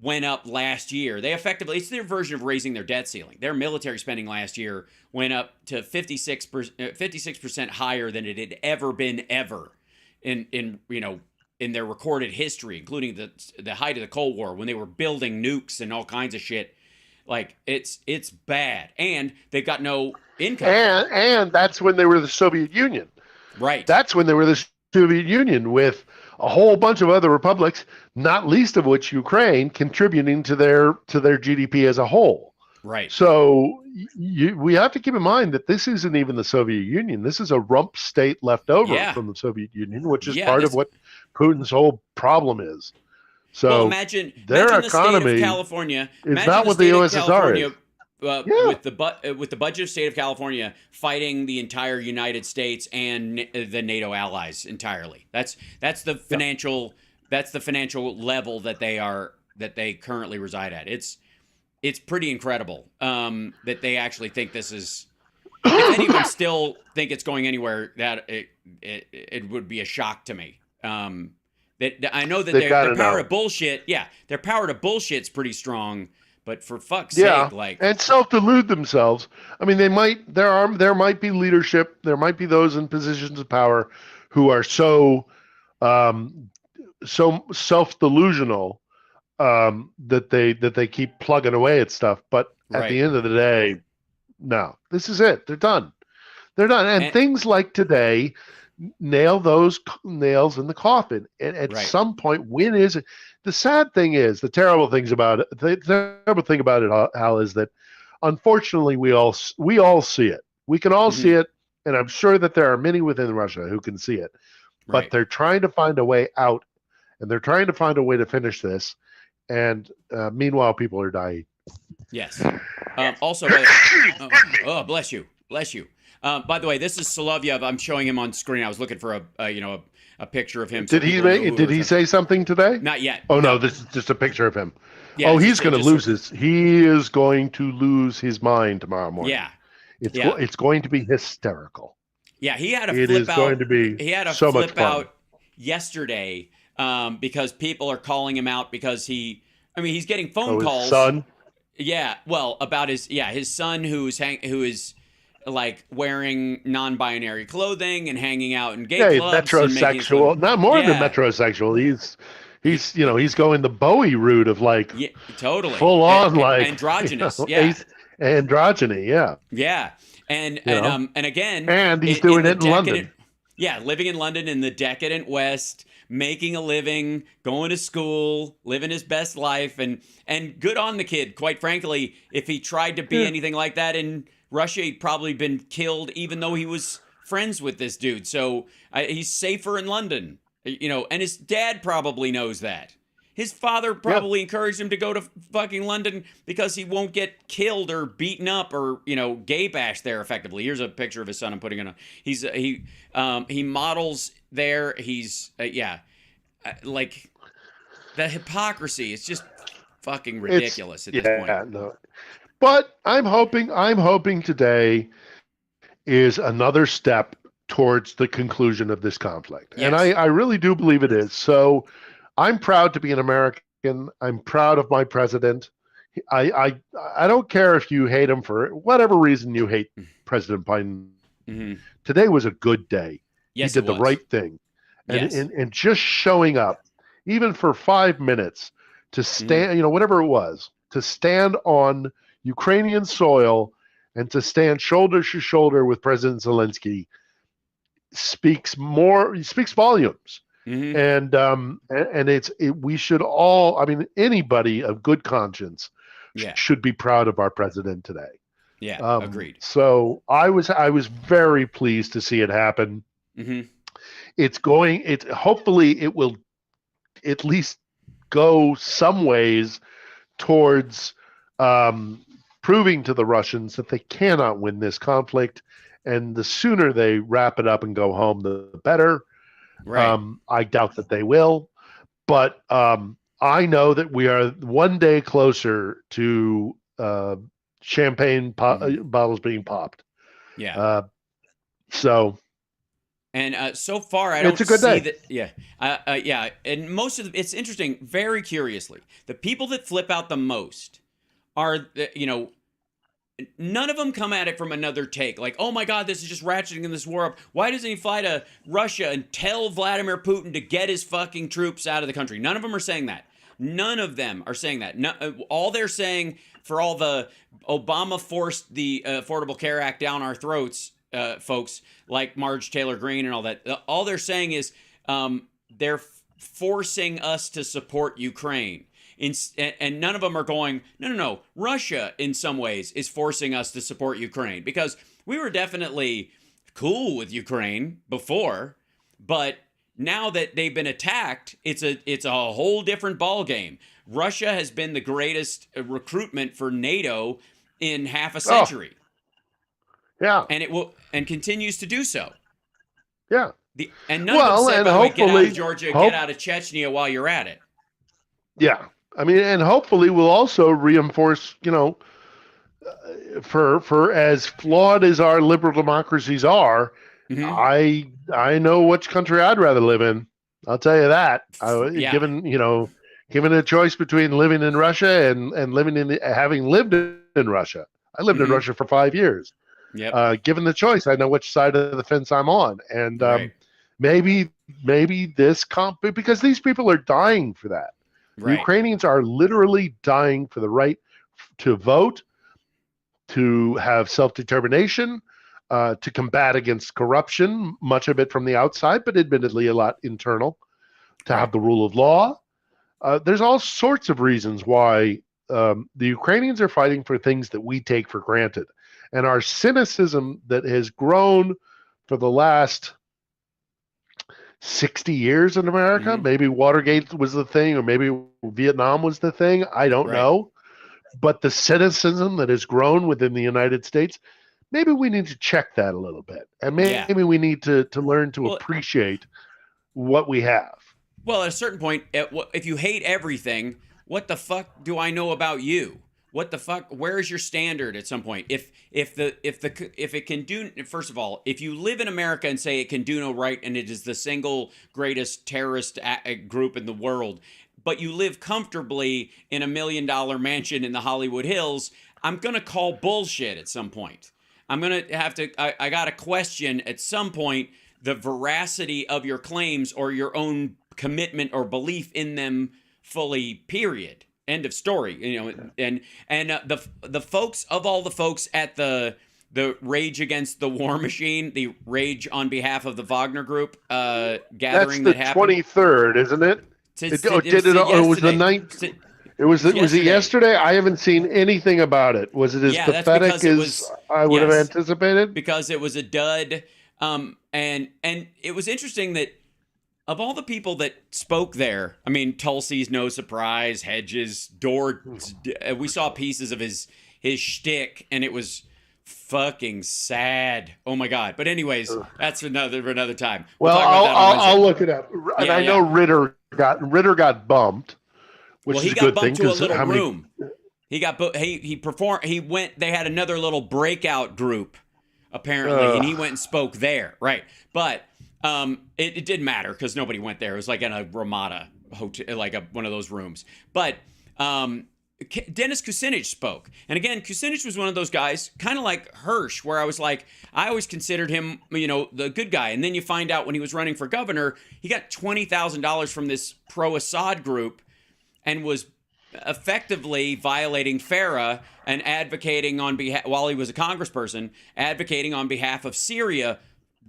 went up last year. It's their version of raising their debt ceiling. Their military spending last year went up to 56% higher than it had ever been in their recorded history, including the height of the Cold War when they were building nukes and all kinds of shit. Like it's bad, and they've got no income. And that's when they were the Soviet Union, right? That's when they were the Soviet Union with a whole bunch of other republics, not least of which Ukraine, contributing to their GDP as a whole. Right. So we have to keep in mind that this isn't even the Soviet Union. This is a rump state left over from the Soviet Union, which is part of what Putin's whole problem is. So imagine their the economy state of California. It's not what the USSR is. With the budget of state of California fighting the entire United States and the NATO allies entirely. That's the financial level that they currently reside at. It's pretty incredible that they actually think this is. If any of them still think it's going anywhere, that it would be a shock to me. That I know that their power to bullshit. Yeah, their power to bullshit's pretty strong. But for fuck's sake, and self-delude themselves. I mean, there might be leadership. There might be those in positions of power who are so so self-delusional that they keep plugging away at stuff. But at the end of the day, no, this is it. They're done. They're done. And things like today nail those nails in the coffin. And at some point, when is it? The sad thing is, the terrible thing about it, Hal, is that unfortunately we all see it. We can all see it, and I'm sure that there are many within Russia who can see it. But they're trying to find a way out, and they're trying to find a way to finish this. And meanwhile, people are dying. Yes. Also, bless you. By the way, this is Solovyev. I'm showing him on screen. I was looking for a picture of him. Did he say something today? Not yet. Oh no, this is just a picture of him. Yeah, he's going to lose his. He is going to lose his mind tomorrow morning. Yeah. It's going to be hysterical. Yeah, he had a flip out. It is going to be he had a so flip much fun. out yesterday because people are calling him out because he's getting phone calls. His son? Yeah, well, about his son who is like wearing non-binary clothing and hanging out in gay clubs. Metrosexual. Not more than metrosexual. He's going the Bowie route of totally full on androgynous. Androgyny. Yeah. Yeah. And again, and he's doing it in London. Yeah, living in London in the decadent West, making a living, going to school, living his best life, and good on the kid. Quite frankly, if he tried to be anything like that in Russia, he'd probably been killed, even though he was friends with this dude. So he's safer in London, and his dad probably knows that. His father probably encouraged him to go to fucking London because he won't get killed or beaten up or, gay bashed there effectively. Here's a picture of his son I'm putting in. He models there. He's, like the hypocrisy. It's just fucking ridiculous at this point. Yeah, no. But I'm hoping today is another step towards the conclusion of this conflict. Yes. And I really do believe it is. So I'm proud to be an American. I'm proud of my president. I don't care if you hate him for whatever reason you hate President Biden. Mm-hmm. Today was a good day. Yes, he did the right thing. And, and just showing up, even for 5 minutes, to stand, whatever it was, to stand on Ukrainian soil and to stand shoulder to shoulder with President Zelensky speaks volumes. Mm-hmm. And we should all, anybody of good conscience should be proud of our president today. Yeah, agreed. So I was very pleased to see it happen. Mm-hmm. Hopefully it will at least go some ways towards proving to the Russians that they cannot win this conflict, and the sooner they wrap it up and go home, the better. Right. I doubt that they will, but I know that we are one day closer to champagne bottles being popped. Yeah. And so far, I don't see that. Yeah. And most of it's interesting. Very curiously, the people that flip out the most are, none of them come at it from another take. Like, oh my God, this is just ratcheting in this war up. Why doesn't he fly to Russia and tell Vladimir Putin to get his fucking troops out of the country? None of them are saying that. None of them are saying that. No, all they're saying, for all the Obama forced the Affordable Care Act down our throats, folks like Marge Taylor Greene and all that, all they're saying is they're forcing us to support Ukraine. And none of them are going, no. Russia, in some ways, is forcing us to support Ukraine, because we were definitely cool with Ukraine before, but now that they've been attacked, it's a whole different ballgame. Russia has been the greatest recruitment for NATO in half a century. Yeah, and it will and continues to do so. Yeah, and none of them said, by the way, get out of Georgia, get out of Chechnya while you're at it. Yeah. And hopefully we'll also reinforce, for as flawed as our liberal democracies are, mm-hmm. I know which country I'd rather live in. I'll tell you that. Given a choice between living in Russia and living having lived in Russia. I lived in Russia for 5 years. Yep. Given the choice, I know which side of the fence I'm on. And Maybe this because these people are dying for that. The Right. Ukrainians are literally dying for the right to vote, to have self-determination, to combat against corruption, much of it from the outside, but admittedly a lot internal, to have the rule of law. There's all sorts of reasons why the Ukrainians are fighting for things that we take for granted. And our cynicism that has grown for the last 60 years in America, maybe Watergate was the thing, or maybe Vietnam was the thing, I don't know. But the cynicism that has grown within the United States, maybe we need to check that a little bit. And maybe we need to learn to appreciate what we have. Well, at a certain point, if you hate everything, what the fuck do I know about you? What the fuck? Where is your standard at some point? If it can do, first of all, if you live in America and say it can do no right and it is the single greatest terrorist group in the world, but you live comfortably in a $1 million mansion in the Hollywood Hills, I'm gonna call bullshit at some point. I'm gonna have to. I gotta question at some point the veracity of your claims or your own commitment or belief in them fully. Period. End of story. You know, and the folks of all the folks at the Rage Against the War Machine, the Rage on behalf of the Wagner Group gathering that happened. That's the 23rd, isn't it? It was the 9th. Was it yesterday? I haven't seen anything about it. Was it as pathetic as I would have anticipated? Because it was a dud. And it was interesting that of all the people that spoke there, I mean, Tulsi's no surprise, Hedges, Dort, we saw pieces of his shtick, and it was fucking sad. Oh my God! But anyways, that's for another time. Well, I'll look it up. And I know Ritter got bumped, which is a good thing. He got bumped to a little room. He got he performed. He went. They had another little breakout group apparently, and he went and spoke there. Right, but. It didn't matter because nobody went there. It was like in a Ramada hotel, like one of those rooms. But Dennis Kucinich spoke. And again, Kucinich was one of those guys, kind of like Hersh, where I was like, I always considered him, you know, the good guy. And then you find out when he was running for governor, he got $20,000 from this pro-Assad group and was effectively violating FARA and advocating on behalf, while he was a congressperson, advocating on behalf of Syria.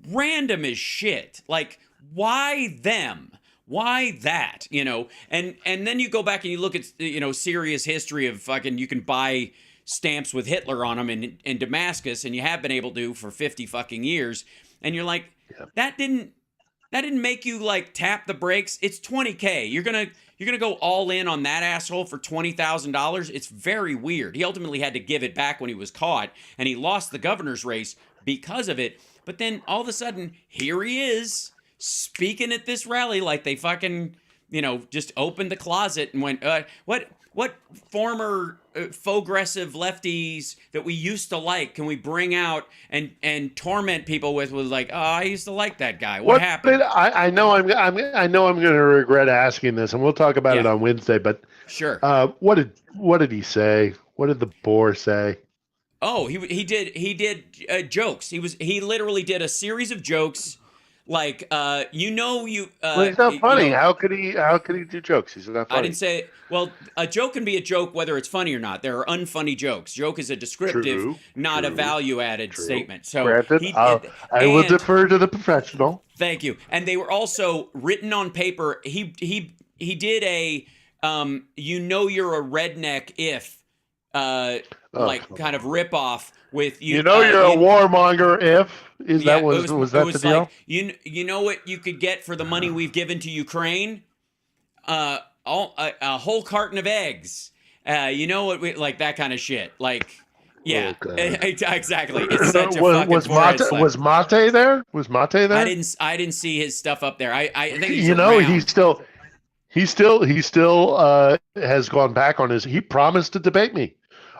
Random as shit. Like, why them? Why that? You know, and then you go back and you look at, you know, Syria's history of fucking, you can buy stamps with Hitler on them in Damascus, and you have been able to for 50 fucking years, and you're like, that didn't make you like tap the brakes. It's $20K. You're gonna go all in on that asshole for $20,000. It's very weird. He ultimately had to give it back when he was caught, and he lost the governor's race because of it. But then all of a sudden, here he is speaking at this rally like they fucking, you know, just opened the closet and went, what former progressive lefties that we used to like can we bring out and torment people with like, oh, I used to like that guy. What happened? I know I'm going to regret asking this, and we'll talk about it on Wednesday. But sure, what did he say? What did the boar say? Oh, he did jokes. He literally did a series of jokes, like well, he's not funny. You know, how could he do jokes? He's not funny. I didn't say. Well, a joke can be a joke whether it's funny or not. There are unfunny jokes. Joke is a descriptive, not a value-added statement. So granted, I will defer to the professional. Thank you. And they were also written on paper. He did a you know you're a redneck if. Kind of ripoff with you. You know you're a warmonger if was that the deal? Like, you know what you could get for the money we've given to Ukraine? A whole carton of eggs. You know what like that kind of shit. Like exactly. It's such a fucking was Mate there? Was Mate there? I didn't see his stuff up there. I think he's he still has gone back on his. He promised to debate me.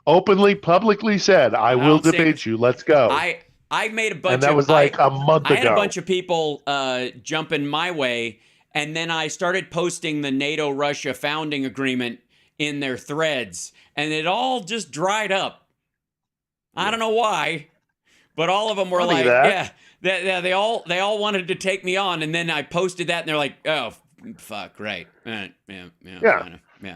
Openly, publicly said, I will debate you. Let's go. I made a bunch and that was like a month ago. I had a bunch of people jumping my way, and then I started posting the NATO-Russia founding agreement in their threads, and it all just dried up. I don't know why, but all of them were like, yeah, they all wanted to take me on, and then I posted that, and they're like, oh, fuck, right, yeah.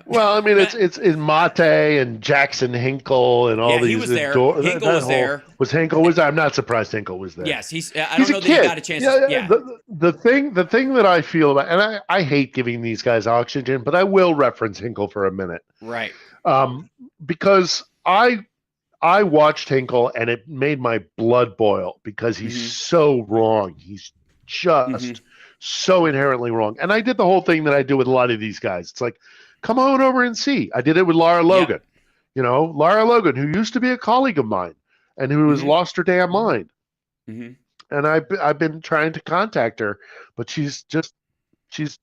Well, I mean, it's Mate and Jackson Hinkle and all these. He was there. Hinkle was there. Was Hinkle was? I'm not surprised Hinkle was there. Yes, I don't know that he got a chance. Yeah. The thing that I feel about, and I hate giving these guys oxygen, but I will reference Hinkle for a minute. Right. Because I watched Hinkle and it made my blood boil because he's so wrong. He's just so inherently wrong. And I did the whole thing that I do with a lot of these guys. It's like, come on over and see. I did it with Lara Logan. You know, Lara Logan, who used to be a colleague of mine and who has lost her damn mind. And I've been trying to contact her, but she's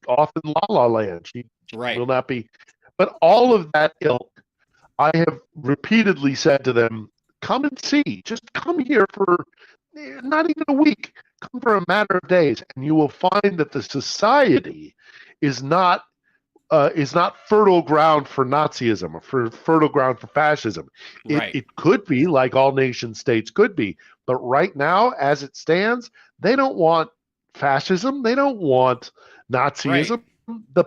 off in La La Land. She will not be. But all of that ilk, I have repeatedly said to them, come and see. Just come here for not even a week. Come for a matter of days, and you will find that the society is not fertile ground for Nazism or for fertile ground for fascism. It could be, like all nation states could be, but right now, as it stands, they don't want fascism. They don't want Nazism. The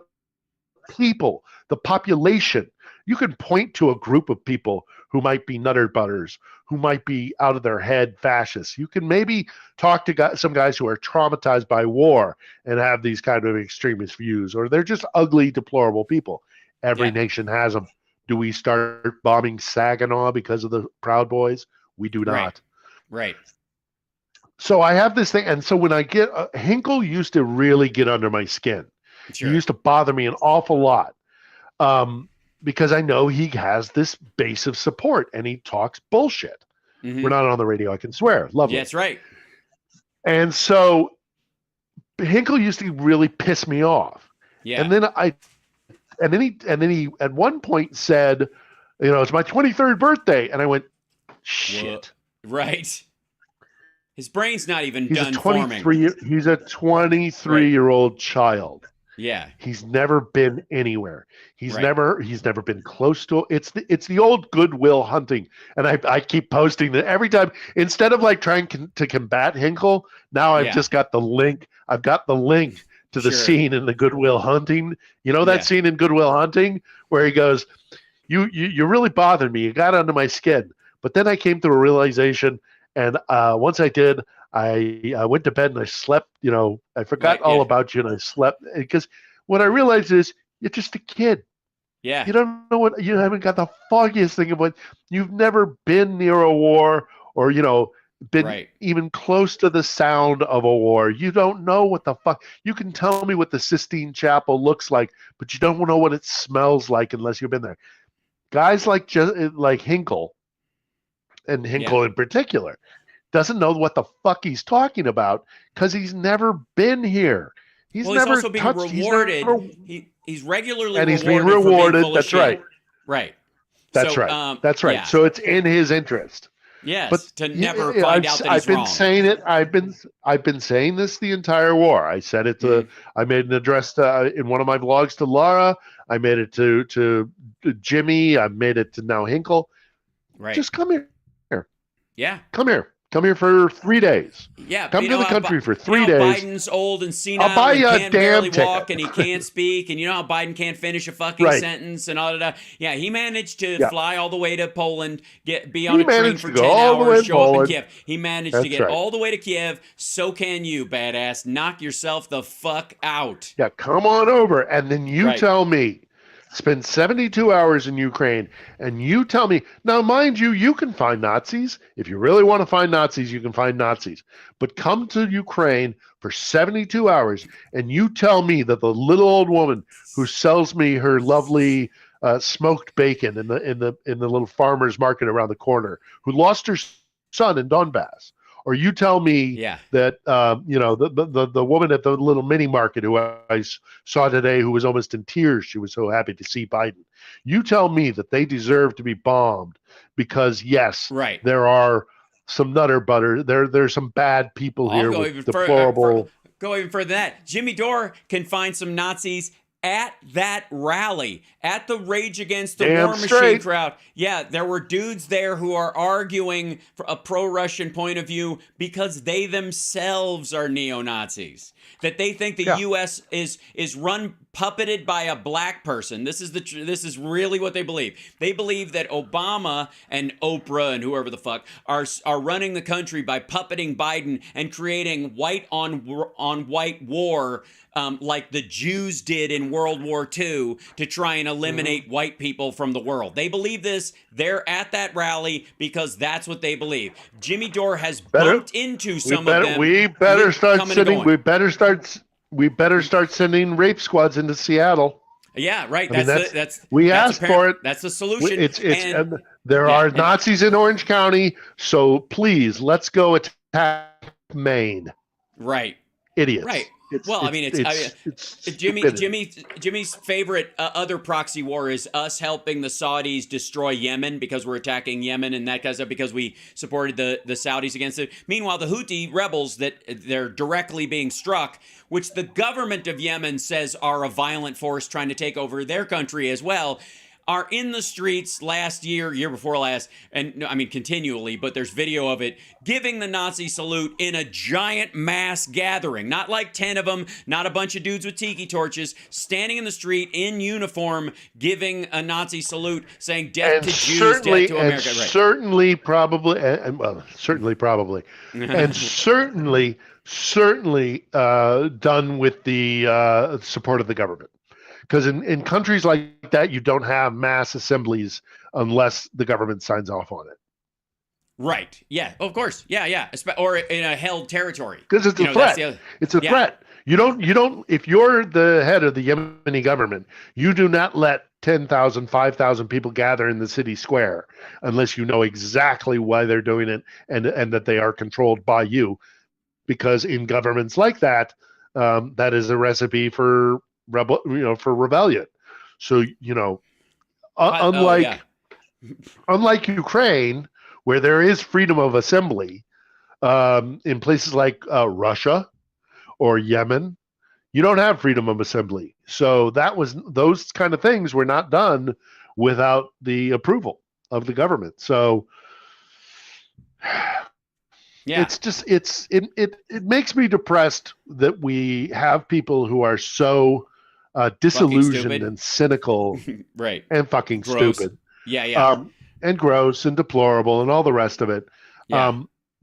people, the population. You can point to a group of people who might be nutter butters, who might be out of their head fascists. You can maybe talk to some guys who are traumatized by war and have these kind of extremist views, or they're just ugly, deplorable people. Every nation has them. Do we start bombing Saginaw because of the Proud Boys? We do not. Right. So I have this thing, and so when I get Hinkle used to really get under my skin. He used to bother me an awful lot. Because I know he has this base of support and he talks bullshit. We're not on the radio, I can swear. Lovely. Yeah, that's right. And so Hinkle used to really piss me off. Yeah. And then he at one point said, you know, it's my 23rd birthday. And I went, shit. Right. His brain's not even He's done a forming. He's a 23-year-old child. Yeah. He's never been anywhere. He's never been close to it's the old Goodwill Hunting. And I keep posting that every time, instead of like trying to combat Hinkle, now I've just got the link. I've got the link to the scene in the Goodwill Hunting. You know that scene in Goodwill Hunting where he goes, you really bothered me. You got under my skin. But then I came to a realization, and once I did, I went to bed and I slept. You know, I forgot all about you and I slept, because what I realized is you're just a kid. Yeah. You don't know what, you haven't got the foggiest thing about, you've never been near a war or, you know, been even close to the sound of a war. You don't know what the fuck. You can tell me what the Sistine Chapel looks like, but you don't know what it smells like unless you've been there. Guys like Hinkle, and Hinkle in particular, doesn't know what the fuck he's talking about because he's never been here. He's never also being rewarded. He's regularly and he's rewarded. Being rewarded. For That's right. Right. That's right. That's right. Yeah. So it's in his interest. Yes. But to never find out that he's been wrong. saying it. I've been saying this the entire war. I said it to. I made an address in one of my vlogs to Lara. I made it to Jimmy. I made it to now Hinkle. Right. Just come here. Yeah. Come here. Come here for 3 days. Yeah, come to the country for 3 days. days. Biden's old and senile. I'll buy you and a can't damn barely ticket. walk, and he can't speak, and you know how Biden can't finish a fucking sentence and all that. Yeah, he managed to fly all the way to Poland, be on a train for 10 hours, show up in Kyiv. He managed to get all the way to Kyiv. So can you, badass. Knock yourself the fuck out. Yeah, come on over, and then you tell me. Spend 72 hours in Ukraine, and you tell me. Now, mind you, you can find Nazis. If you really want to find Nazis, you can find Nazis. But come to Ukraine for 72 hours, and you tell me that the little old woman who sells me her lovely smoked bacon in the little farmer's market around the corner, who lost her son in Donbass, or you tell me that the woman at the little mini market who I saw today, who was almost in tears, she was so happy to see Biden. You tell me that they deserve to be bombed because there are some nutter butter. There's some bad people here with deplorable. Go even further than that. Jimmy Dore can find some Nazis at that rally, at the Rage Against the Damn War Machine straight. crowd. Yeah, there were dudes there who are arguing for a pro-Russian point of view because they themselves are neo-Nazis. That they think the U.S. is puppeted by a black person. This is really what they believe. They believe that Obama and Oprah and whoever the fuck are running the country by puppeting Biden and creating white on white war, like the Jews did in World War II, to try and eliminate white people from the world. They believe this. They're at that rally because that's what they believe. Jimmy Dore has bumped into some of them. We better start sending rape squads into Seattle. Yeah, right. I mean, That's asked for it. That's the solution. There are Nazis in Orange County, so please let's go attack Maine. Right. Idiots. Right. Jimmy's favorite other proxy war is us helping the Saudis destroy Yemen because we're attacking Yemen and that kind of stuff because we supported the Saudis against it. Meanwhile, the Houthi rebels that they're directly being struck, which the government of Yemen says are a violent force trying to take over their country as well, are in the streets last year before last, and I mean continually, but there's video of it, giving the Nazi salute in a giant mass gathering. Not like 10 of them, not a bunch of dudes with tiki torches, standing in the street in uniform, giving a Nazi salute, saying death to Jews, death to America. And certainly probably, and certainly done with the support of the government. Because in countries like that, you don't have mass assemblies unless the government signs off on it. Right. Yeah. Of course. Yeah. Or in a held territory. Because it's a threat. It's a threat. You don't. If you're the head of the Yemeni government, you do not let 10,000, 5,000 people gather in the city square unless you know exactly why they're doing it and that they are controlled by you. Because in governments like that, that is a recipe for rebellion. So, unlike Ukraine, where there is freedom of assembly, in places like Russia or Yemen, you don't have freedom of assembly. So those kind of things were not done without the approval of the government. So it's just it makes me depressed that we have people who are so disillusioned and cynical, right, and fucking gross. stupid, and gross and deplorable and all the rest of it,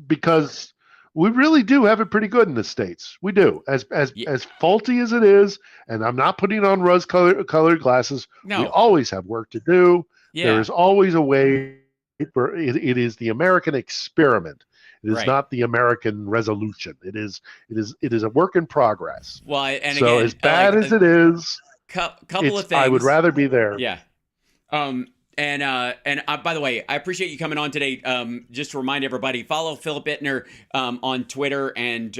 because we really do have it pretty good in the States. We do, as faulty as it is, and I'm not putting on rose-colored glasses. No. We always have work to do. There is always a way. It is the American experiment. It is not the American resolution. It is a work in progress. Well, and so again, as bad as it is, couple of things. I would rather be there. Yeah. And by the way, I appreciate you coming on today. Just to remind everybody, follow Phil Bitner on Twitter, and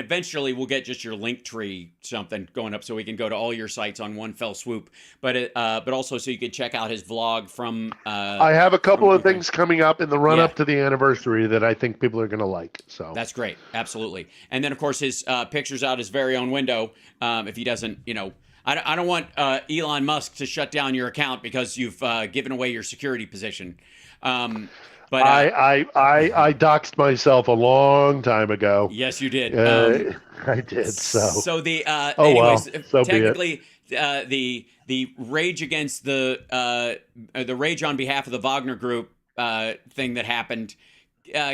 eventually we'll get just your link tree something going up so we can go to all your sites on one fell swoop. But also so you can check out his vlog from. I have a couple of things coming up in the run up to the anniversary that I think people are going to like. So that's great, absolutely. And then of course his pictures out his very own window. If he doesn't, I don't want Elon Musk to shut down your account because you've given away your security position. But I doxed myself a long time ago. Yes, you did. I did. So the anyways, so technically the rage against the rage on behalf of the Wagner Group thing that happened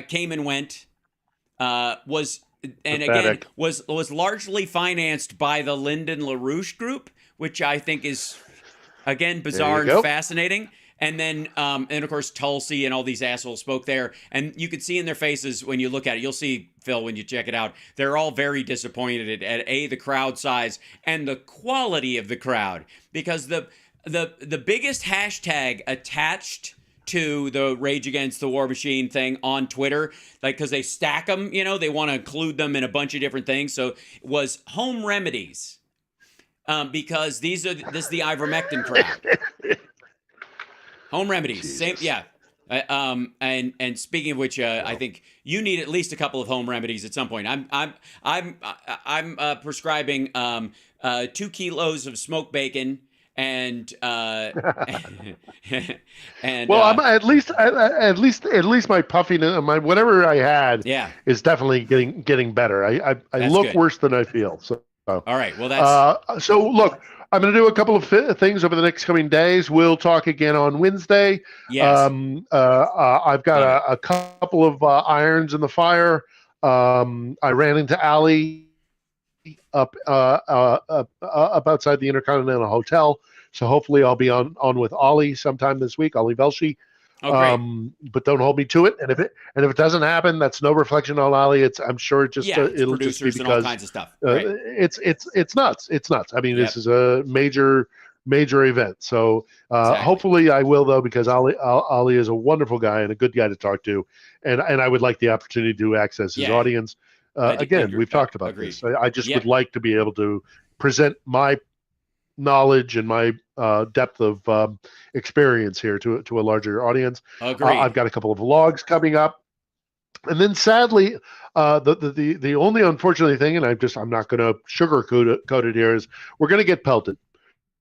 came and went. Was largely financed by the Lyndon LaRouche Group, which I think is again bizarre and fascinating. And then, and of course, Tulsi and all these assholes spoke there. And you could see in their faces when you look at it, you'll see, Phil, when you check it out, they're all very disappointed at the crowd size and the quality of the crowd. Because the biggest hashtag attached to the Rage Against the War Machine thing on Twitter, like, because they stack them, they want to include them in a bunch of different things. So it was home remedies, because this is the ivermectin crowd. Home remedies, And speaking of which, I think you need at least a couple of home remedies at some point. I'm prescribing 2 kilos of smoked bacon and and Well, I'm at least my puffing, my whatever I had, yeah, is definitely getting better. I look good. worse than I feel. So all right, well that's so look, I'm going to do a couple of things over the next coming days. We'll talk again on Wednesday. yes. I've got a couple of irons in the fire. I ran into Ali up outside the Intercontinental Hotel. So hopefully I'll be on with Ollie sometime this week, Ollie Velshi. Oh, great. But don't hold me to it. And if it doesn't happen, that's no reflection on Ollie. I'm sure it'll just be because and all kinds of stuff. Right. It's nuts. It's nuts. I mean, This is a major event. So hopefully I will, though, because Ollie is a wonderful guy and a good guy to talk to, and I would like the opportunity to access his audience. Again, we've talked about this. I just would like to be able to present my knowledge and my depth of experience here to a larger audience. I've got a couple of vlogs coming up, and then sadly, the only unfortunate thing, and I'm not going to sugarcoat it here, is we're going to get pelted.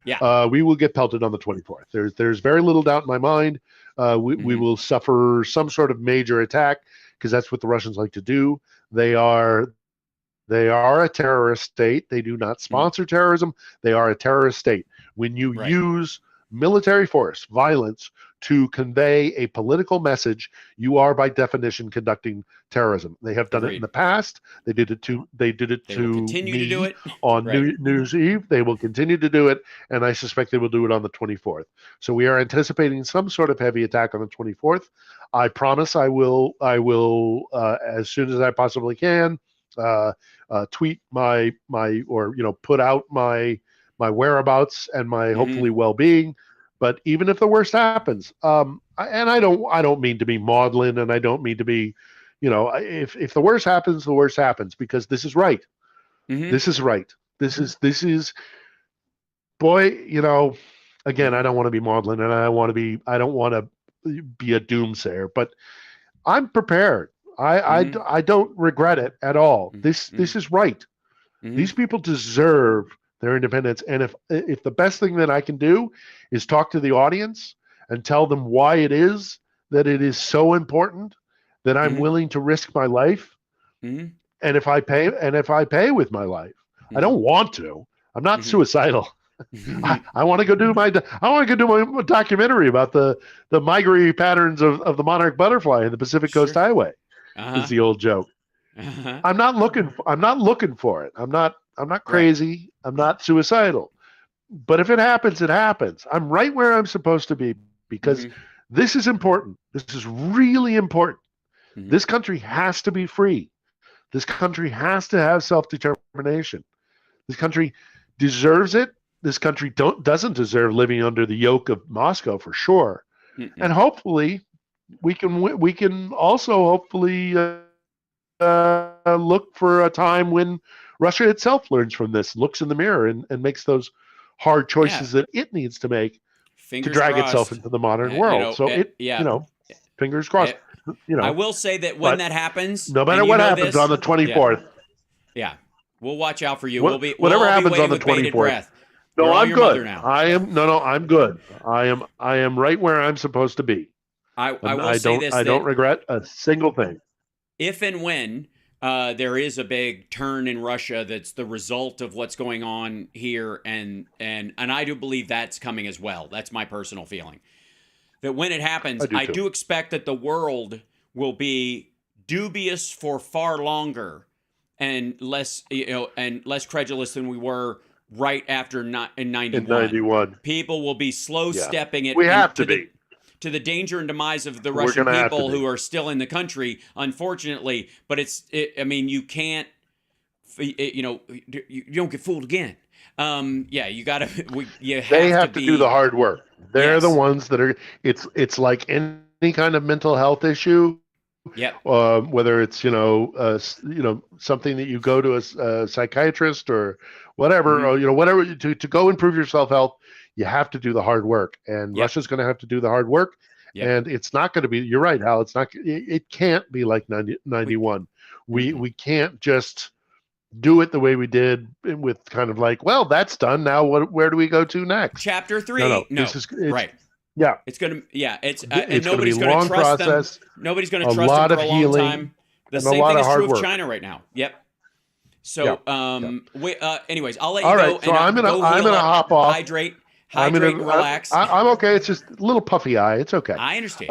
Yeah. We will get pelted on the 24th. There's very little doubt in my mind. We will suffer some sort of major attack, because that's what the Russians like to do. They are a terrorist state. They do not sponsor terrorism. They are a terrorist state. When you use military force, violence, to convey a political message, you are by definition conducting terrorism. They have done it in the past. They did it to me to do it on New Year's Eve. They will continue to do it, and I suspect they will do it on the 24th. So we are anticipating some sort of heavy attack on the 24th. I promise I will as soon as I possibly can tweet my or put out my whereabouts and my hopefully well-being. But even if the worst happens, and I don't mean to be maudlin, and I don't mean to be, if the worst happens, the worst happens, because this is right. This is right. This is, boy, again, I don't want to be maudlin, and I don't want to be a doomsayer, but I'm prepared. I don't regret it at all. This is right. These people deserve their independence, and if the best thing that I can do is talk to the audience and tell them why it is that it is so important that I'm willing to risk my life, and if I pay with my life, I don't want to. I'm not suicidal. I want to go do my documentary about the migratory patterns of the monarch butterfly in the Pacific Coast Highway. Is the old joke. I'm not looking for it. I'm not crazy. I'm not suicidal. But if it happens, it happens. I'm right where I'm supposed to be, because this is important. This is really important. This country has to be free. This country has to have self-determination. This country deserves it. This country doesn't deserve living under the yoke of Moscow, for sure. And hopefully we can also hopefully look for a time when Russia itself learns from this, looks in the mirror, and makes those hard choices that it needs to make to drag itself into the modern world. Fingers crossed. I will say that when that happens, no matter what happens on the 24th, we'll watch out for you. Whatever happens on the 24th. No, I'm good. I'm good. I am right where I'm supposed to be. I don't regret a single thing. If and when there is a big turn in Russia that's the result of what's going on here, and I do believe that's coming as well. That's my personal feeling. That when it happens, I do expect that the world will be dubious for far longer and less credulous than we were right after in 91. In 91. People will be slow stepping it. We have to be. To the danger and demise of the Russian people who are still in the country, unfortunately. But you can't, you don't get fooled again. You gotta. They have to do the hard work. They're the ones that are. It's like any kind of mental health issue. Yeah. Whether it's something that you go to a psychiatrist or whatever, or whatever to go improve your self health. You have to do the hard work, and Russia's going to have to do the hard work, And it's not going to be, you're right, Hal, it can't be like 91. We can't just do it the way we did with kind of like, well, that's done. Now where do we go to next? Chapter 3. No. Right. Yeah. It's going to, it's and nobody's going to trust process, them. Nobody's going to trust them for a long time. The same thing is true of China right now. Yep. So, anyways, I'll let you go. Right, so I'm gonna hop off. Hydrate, relax. I'm okay. It's just a little puffy eye. It's okay. I understand.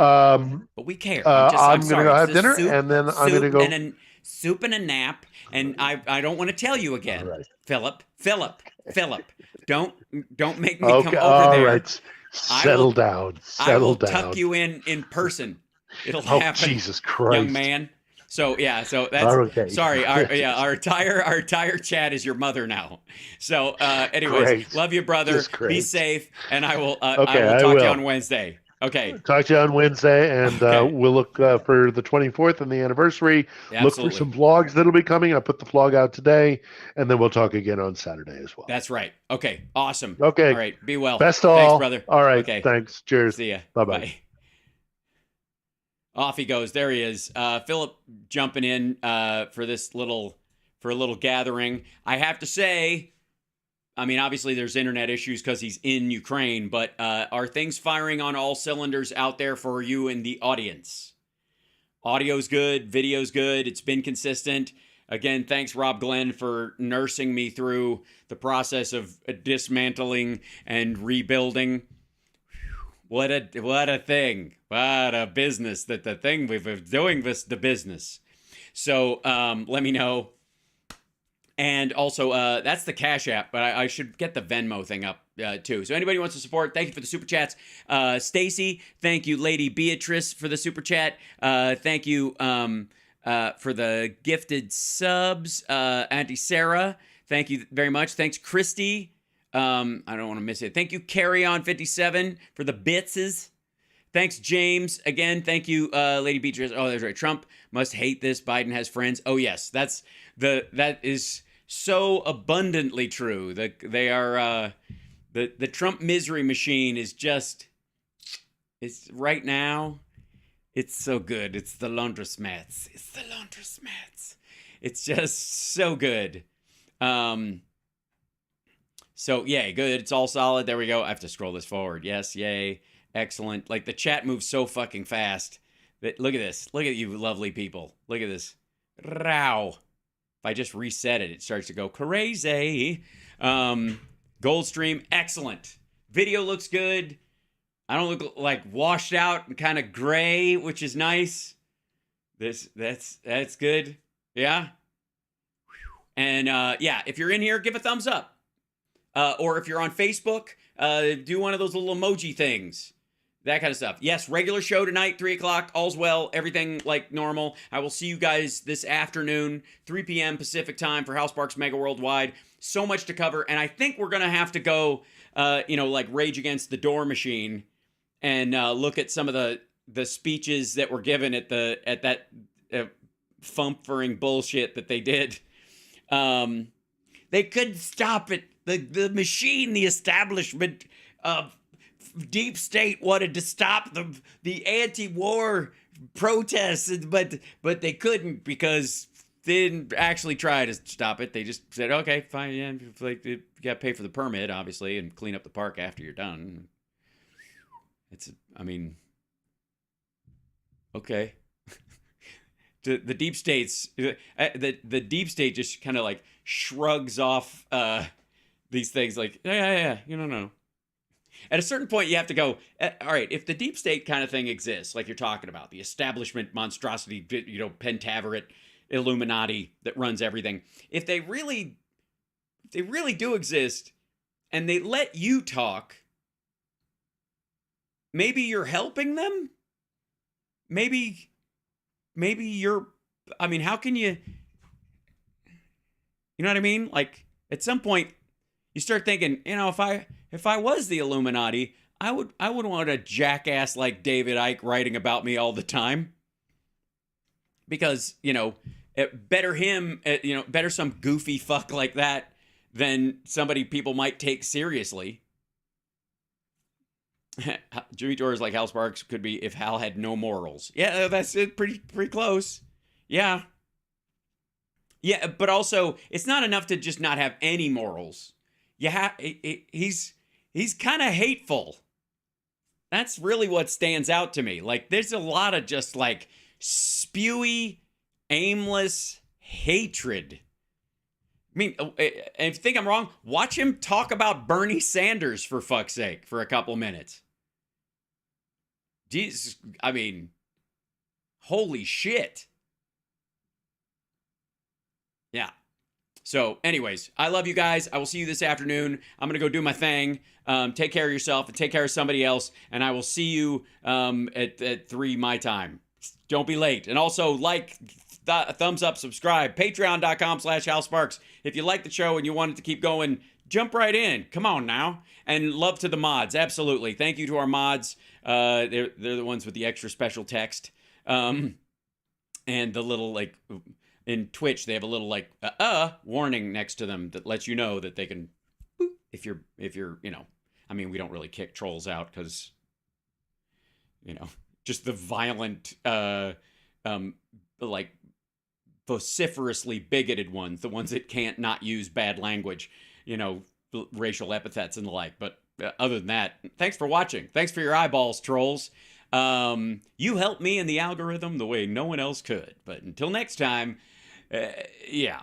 But we care. I'm gonna go have dinner, and then I'm gonna go soup and a nap. And I don't want to tell you again, right. Philip. Don't make me come over there. All right. Settle down. I will tuck you in person. It'll happen. Jesus Christ, young man. So that's okay. Sorry. Our entire chat is your mother now. So anyways, Great. Love you, brother. Be safe, and I will talk to you on Wednesday. Okay. Talk to you on Wednesday, and we'll look for the 24th and the anniversary. Absolutely. Look for some vlogs that'll be coming. I put the vlog out today, and then we'll talk again on Saturday as well. That's right. Okay. Awesome. Okay. All right. Be well. Best of all. Thanks, brother. All right. Okay. Thanks. Cheers. See ya. Bye-bye. Bye. Off he goes. There he is. Philip jumping in for a little gathering. I have to say, I mean, obviously there's internet issues because he's in Ukraine, but are things firing on all cylinders out there for you in the audience? Audio's good, video's good, it's been consistent. Again, thanks Rob Glenn for nursing me through the process of dismantling and rebuilding. What a thing. What a business. The thing we've been doing the business. So let me know. And also, that's the Cash App, but I should get the Venmo thing up too. So anybody who wants to support, thank you for the super chats. Stacy, thank you. Lady Beatrice for the super chat. Thank you for the gifted subs. Auntie Sarah, thank you very much. Thanks, Christy. I don't want to miss it. Thank you, Carry On 57 for the bitses. Thanks, James. Again, thank you, Lady Beatrice. Oh, that's right. Trump must hate this. Biden has friends. Oh, yes, that is so abundantly true. They are the Trump misery machine is just, it's right now. It's so good. It's the laundromats. It's just so good. So yay, good. It's all solid. There we go. I have to scroll this forward. Yes, yay, excellent. Like the chat moves so fucking fast. Look at this. Look at you, lovely people. Look at this. Row. If I just reset it, it starts to go crazy. Goldstream, excellent. Video looks good. I don't look like washed out and kind of gray, which is nice. That's good. Yeah. And if you're in here, give a thumbs up. Or if you're on Facebook, do one of those little emoji things. That kind of stuff. Yes, regular show tonight, 3 o'clock. All's well. Everything like normal. I will see you guys this afternoon, 3 p.m. Pacific time for House Sparks Mega Worldwide. So much to cover. And I think we're going to have to go, like Rage Against the Door Machine and look at some of the speeches that were given at that fumfering bullshit that they did. They couldn't stop it. The machine, the establishment of deep state wanted to stop the anti-war protests, but they couldn't because they didn't actually try to stop it. They just said, okay, fine, yeah, like you got to pay for the permit, obviously, and clean up the park after you're done. Okay. The deep states, the deep state just kind of like shrugs off these things like, yeah, no. At a certain point, you have to go, all right, if the deep state kind of thing exists, like you're talking about, the establishment monstrosity, Pentaveret, Illuminati that runs everything, if they really do exist and they let you talk, maybe you're helping them? Maybe you're, I mean, how can you know what I mean? Like, at some point, you start thinking, if I was the Illuminati, I would want a jackass like David Icke writing about me all the time. Because, better some goofy fuck like that than somebody people might take seriously. Jimmy Dore is like Hal Sparks could be if Hal had no morals. Yeah, that's it. Pretty close. Yeah. Yeah, but also it's not enough to just not have any morals. He's kind of hateful. That's really what stands out to me. Like, there's a lot of just like spewy, aimless hatred. I mean, if you think I'm wrong, watch him talk about Bernie Sanders, for fuck's sake, for a couple minutes. Jesus, I mean, holy shit. Yeah. So, anyways, I love you guys. I will see you this afternoon. I'm going to go do my thing. Take care of yourself and take care of somebody else. And I will see you at 3 my time. Don't be late. And also, like, thumbs up, subscribe. Patreon.com/Hal Sparks. If you like the show and you want it to keep going, jump right in. Come on now. And love to the mods. Absolutely. Thank you to our mods. They're the ones with the extra special text. And the little, like... In Twitch, they have a little like warning next to them that lets you know that they can, if you're, you know, I mean, we don't really kick trolls out because, you know, just the violent, like vociferously bigoted ones, the ones that can't not use bad language, you know, racial epithets and the like. But other than that, thanks for watching. Thanks for your eyeballs, trolls. You helped me in the algorithm the way no one else could. But until next time, yeah.